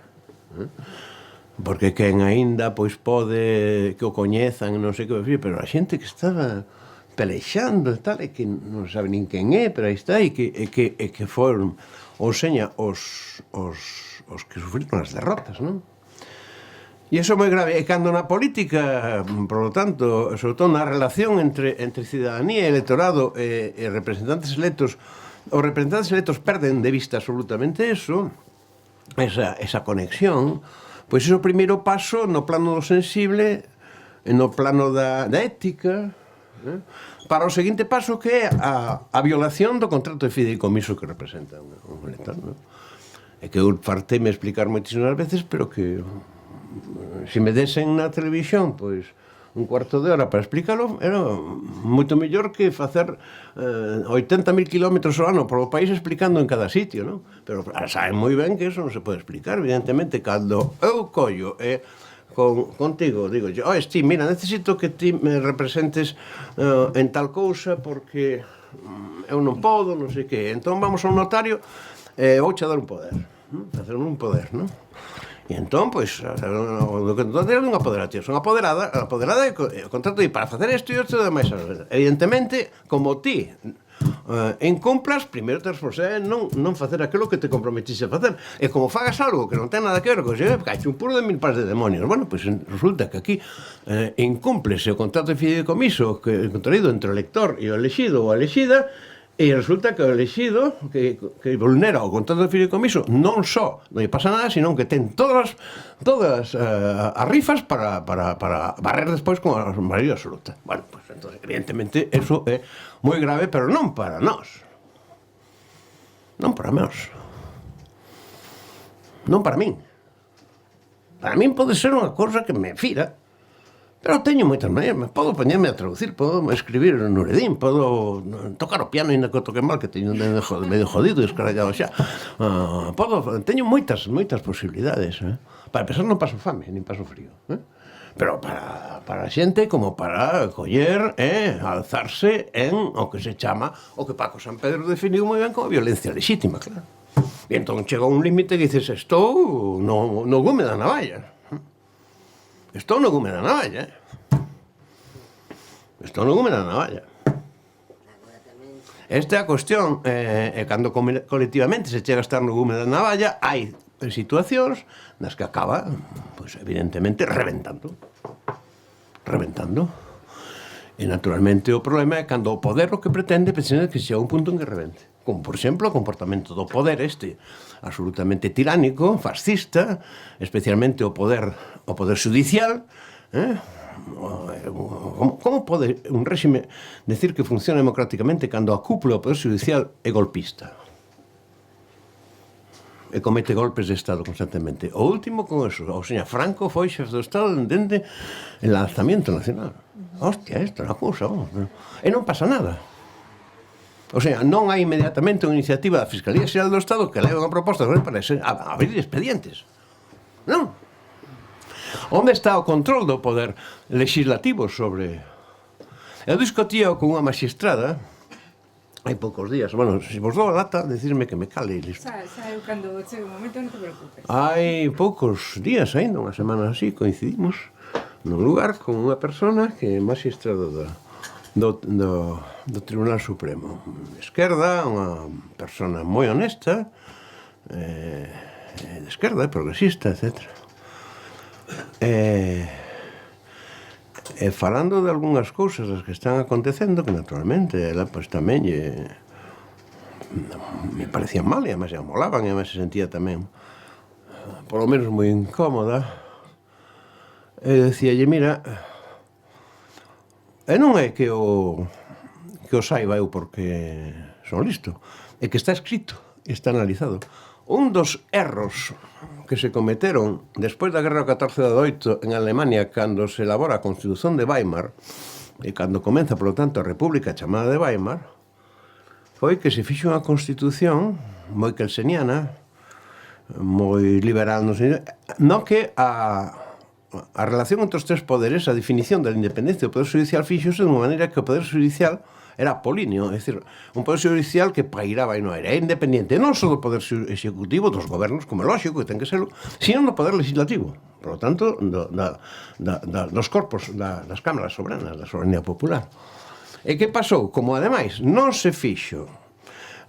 Porque quen aínda, pois, pode que o coñezan, non sei que, pero a xente que estaba pelexando e tal, e que non sabe nin quen é, pero aí está, e que foron, ou seña, os que sufriron as derrotas, non? E iso é moi grave. E cando na política, por lo tanto, sobre todo na relación entre cidadanía e electorado e representantes electos, os representantes electos perden de vista absolutamente eso, esa conexión, pois é o primeiro paso no plano do sensible, no plano da ética, para o seguinte paso, que é a violación do contrato de fideicomiso que representa un elector, non? E que eu farteime explicar moitísimas veces, pero que se me desen na televisión, pois, un cuarto de hora para explícalo, era moito mellor que facer 80.000 kilómetros ao ano polo país explicando en cada sitio, non? Pero saben moi ben que eso non se pode explicar, evidentemente, cando eu collo contigo, digo, Steve, mira, necesito que ti me representes en tal cousa porque eu non podo, non sei que, entón vamos ao notario e vouche dar un poder, facer un poder, non? E entón, pois, o que non é unha apoderada, son apoderada é o contrato de para facer isto e isto e demais. Evidentemente, como ti incumplas, primeiro te responsabilidade non facer aquilo que te comprometiste a facer. E como fagas algo que non ten nada que ver con xe, cacho un puro de mil pares de demonios. Bueno, pois resulta que aquí incúmplese o contrato de fideicomiso contraído entre o lector e o elexido ou a elexida, e resulta que o elexido que vulnera o contrato de fideicomiso non só non lle pasa nada, senón que ten todas as rifas para barrer despois con a maioría absoluta. Bueno, pues entonces, evidentemente, eso é moi grave, pero non para nós. Non para nós. Non para min. Para min pode ser unha cousa que me fira, pero teño moitas maneiras. Podo poñerme a traducir, podo escribir no Uredín, podo tocar o piano ainda que o toque mal, que teño un dedo medio jodido e escarallado xa. Teño moitas posibilidades. Para empezar, non paso fame, nin paso frío. Pero para a xente como para coller e alzarse en o que se chama, o que Paco San Pedro definiu moi ben como violencia lexítima, claro. E entón chega un límite que dices, estou no gume da navalla. Estou no gume da navalla. Estou no gume da navalla. Esta é a cuestión, cando colectivamente se chega a estar no gume da navalla, hai situacións nas que acaba, pois, evidentemente, reventando. E, naturalmente, o problema é cando o poder o que pretende precisa que chega un punto en que revente. Como, por exemplo, o comportamento do poder absolutamente tiránico, fascista, especialmente o poder xudicial. Como pode un réxime decir que funciona democráticamente cando a cúpula do poder xudicial é golpista e comete golpes de Estado constantemente? O último con eso, o señor Franco foi xefe do Estado dende el lanzamiento nacional. Hostia, isto é unha cousa, e non pasa nada. O sea, non hai inmediatamente unha iniciativa da Fiscalía Xeral do Estado que leve unha proposta para abrir expedientes. Non. Onde está o control do poder legislativo sobre... Eu discutía con unha magistrada hai poucos días. Bueno, se vos dou a lata, decirme que me cale. Sabe, cando chegue o momento non te preocupes. Hai poucos días, ainda unha semana así, coincidimos nun lugar con unha persona que é magistrada do Tribunal Supremo. Esquerda, unha persona moi honesta, de esquerda, progresista, etc. E falando de algunhas cousas das que están acontecendo, que naturalmente ela pois tamén me parecían mal, e además molaban, e además se sentía tamén polo menos moi incómoda, e decíalle, mira, e non é que o saiba eu porque son listo, é que está escrito, está analizado. Un dos erros que se cometeron despois da Guerra 14-18 en Alemania, cando se elabora a Constitución de Weimar, e cando comeza, por lo tanto, a República chamada de Weimar, foi que se fixo unha Constitución moi kelseniana, moi liberal, no que a relación entre os tres poderes, a definición da independencia do Poder Judicial fixose de unha maneira que o Poder Judicial era apolíneo, é dicir, un Poder Judicial que pairaba e non era independente, non só do Poder Executivo, dos gobernos, como é lógico que ten que serlo, sino do Poder Legislativo, por lo tanto, dos corpos, das cámaras soberanas, da soberanía popular. E que pasou? Como, ademais, non se fixo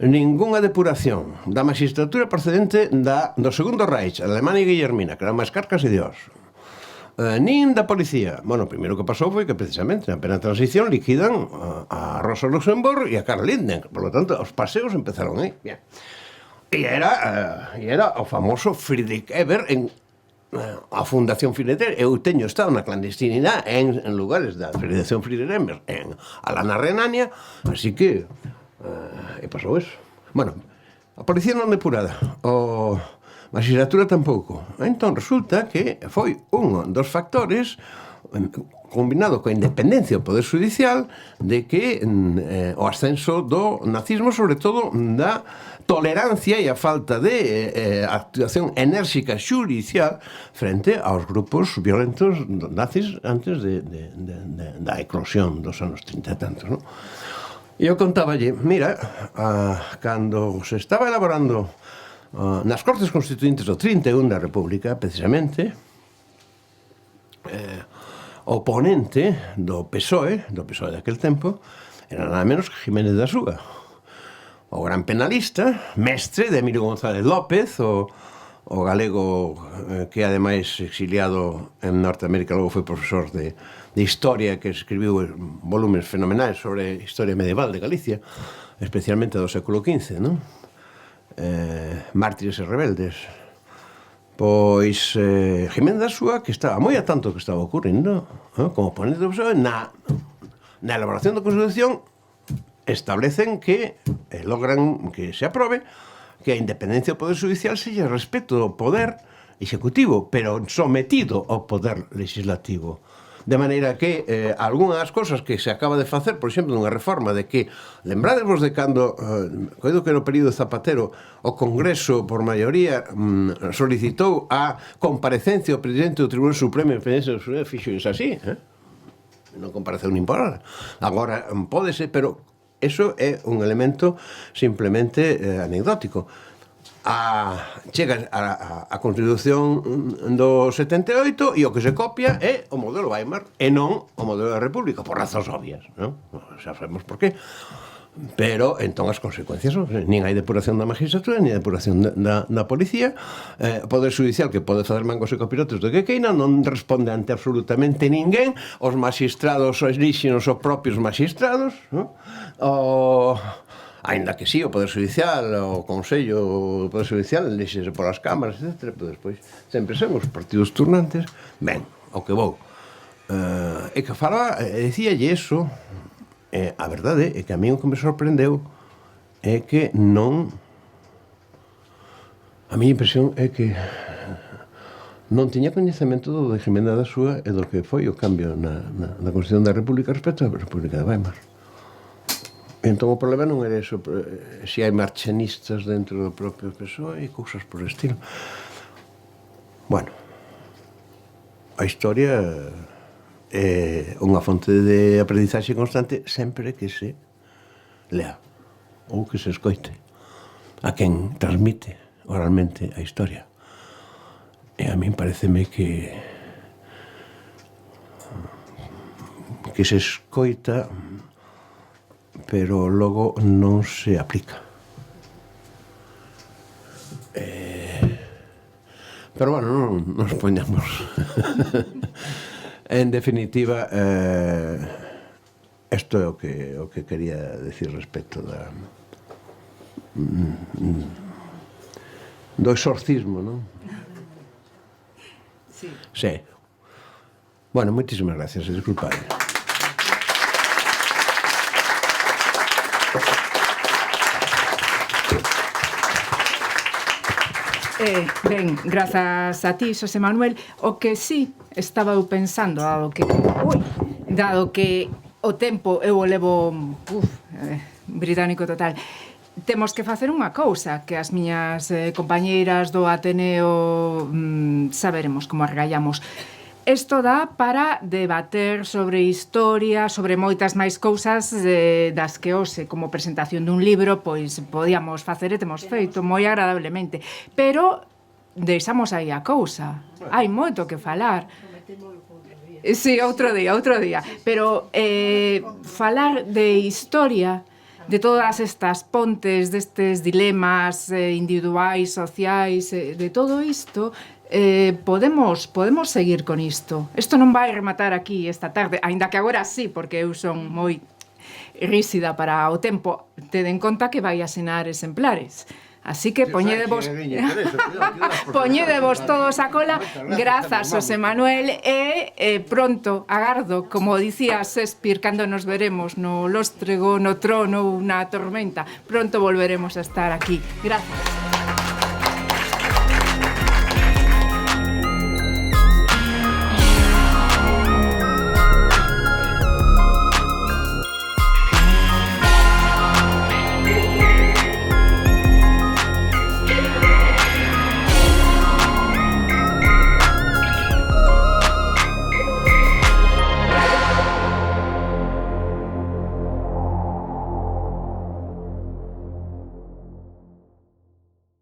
ningunha depuración da magistratura procedente do Segundo Reich, Alemania e Guillermina, que eran máis carcas e dios, nin da policía. Bueno, o primeiro que pasou foi que precisamente na plena transición liquidan a Rosa Luxemburg e a Karl Linden, por lo tanto os paseos empezaron aí. Bien. E era o famoso Friedrich Ebert en a Fundación Friedrich. Eu teño estado na clandestinidade en lugares da Fundación Friedrich Ebert en Alana, Renania, así que e pasou eso. Bueno, a policía non depurada, a magistratura tampouco. Entón resulta que foi un dos factores combinado coa independencia do Poder Judicial de que o ascenso do nazismo, sobre todo da tolerancia e a falta de actuación enérxica xudicial frente aos grupos violentos nazis antes da eclosión dos anos 30 e tantos, non? E eu contáballe, mira, cando se estaba elaborando nas Cortes Constituintes do 31 da República, precisamente, o oponente do PSOE daquel tempo, era nada menos que Jiménez da Súa. o gran penalista, mestre de Emilio González López, o galego que ademais exiliado en Norteamérica, logo foi profesor de historia, que escribiu volumes fenomenais sobre historia medieval de Galicia, especialmente do século XV, non? Mártires e rebeldes. Pois Jiménez da Súa, que estaba moi a tanto que estaba ocurrindo, como ponente do PSOE, na elaboración da Constitución establecen que logran que se aprobe que a independencia do Poder Judicial sella respecto do Poder Executivo, pero sometido ao Poder Legislativo. De maneira que algunhas das cosas que se acaba de facer, por exemplo, nunha reforma de que, lembradevos de cando, coido que no período Zapatero, o Congreso, por maioría, solicitou a comparecencia do Presidente do Tribunal Supremo e Independencia do Supremo, fixo iso así, non compareceu nin por hora. Agora, pódese, pero eso é un elemento simplemente anecdótico. Chega a Constitución do 78 e o que se copia é o modelo Weimar e non o modelo da República, por razóns obvias, non? Xa sabemos por qué. Pero, entón, as consecuencias son, nin hai depuración da magistratura, nin depuración da policía, o Poder Judicial, que pode facer mangos e copilotes do que queina, non responde ante absolutamente ninguén, os magistrados elixen os propios magistrados, non? Ainda que sí, o Poder Judicial, o Consello do Poder Judicial, elixense polas cámaras, etc., pero despois sempre son os partidos turnantes. Ben, o que vou. E que falaba, decíalle eso. A verdade é que a mí o que me sorprendeu é que non... A miña impresión é que non tiña coñecemento do de Jiménez da Súa e do que foi o cambio na Constitución da República respecto á República de Weimar. Entón o problema non era eso, se hai marchenistas dentro do propio PSOE e cousas por estilo. Bueno, a historia é unha fonte de aprendizaxe constante sempre que se lea ou que se escoite a quen transmite oralmente a historia. E a min pareceme que se escoita pero logo non se aplica. Pero bueno, non nos poñamos. En definitiva, isto é o que quería decir respecto do exorcismo, non? Sí. Sí. Bueno, moitísimas gracias, disculpad. Ben, grazas a ti, Xosé Manuel. O que sí estaba eu pensando, dado que o tempo eu o levo británico total, temos que facer unha cousa que as miñas compañeiras do Ateneo saberemos como argallamos. Isto dá para debater sobre historia, sobre moitas máis cousas das que hoxe, como presentación dun libro, pois podíamos facer e temos feito moi agradablemente. Pero deixamos aí a cousa. Hai moito que falar. Sí, outro día. Pero falar de historia, de todas estas pontes, destes dilemas individuais, sociais, de todo isto, podemos seguir con isto. Isto non vai rematar aquí esta tarde, aínda que agora sí, porque eu son moi ríxida para o tempo. Tede en conta que vai asinar exemplares. Así que poñedevos todos a cola. Grazas, Xosé Manuel, e pronto, agardo, como dicía Shakespeare, cando nos veremos no lóstrego, no trono ou na tormenta, pronto volveremos a estar aquí. Grazas.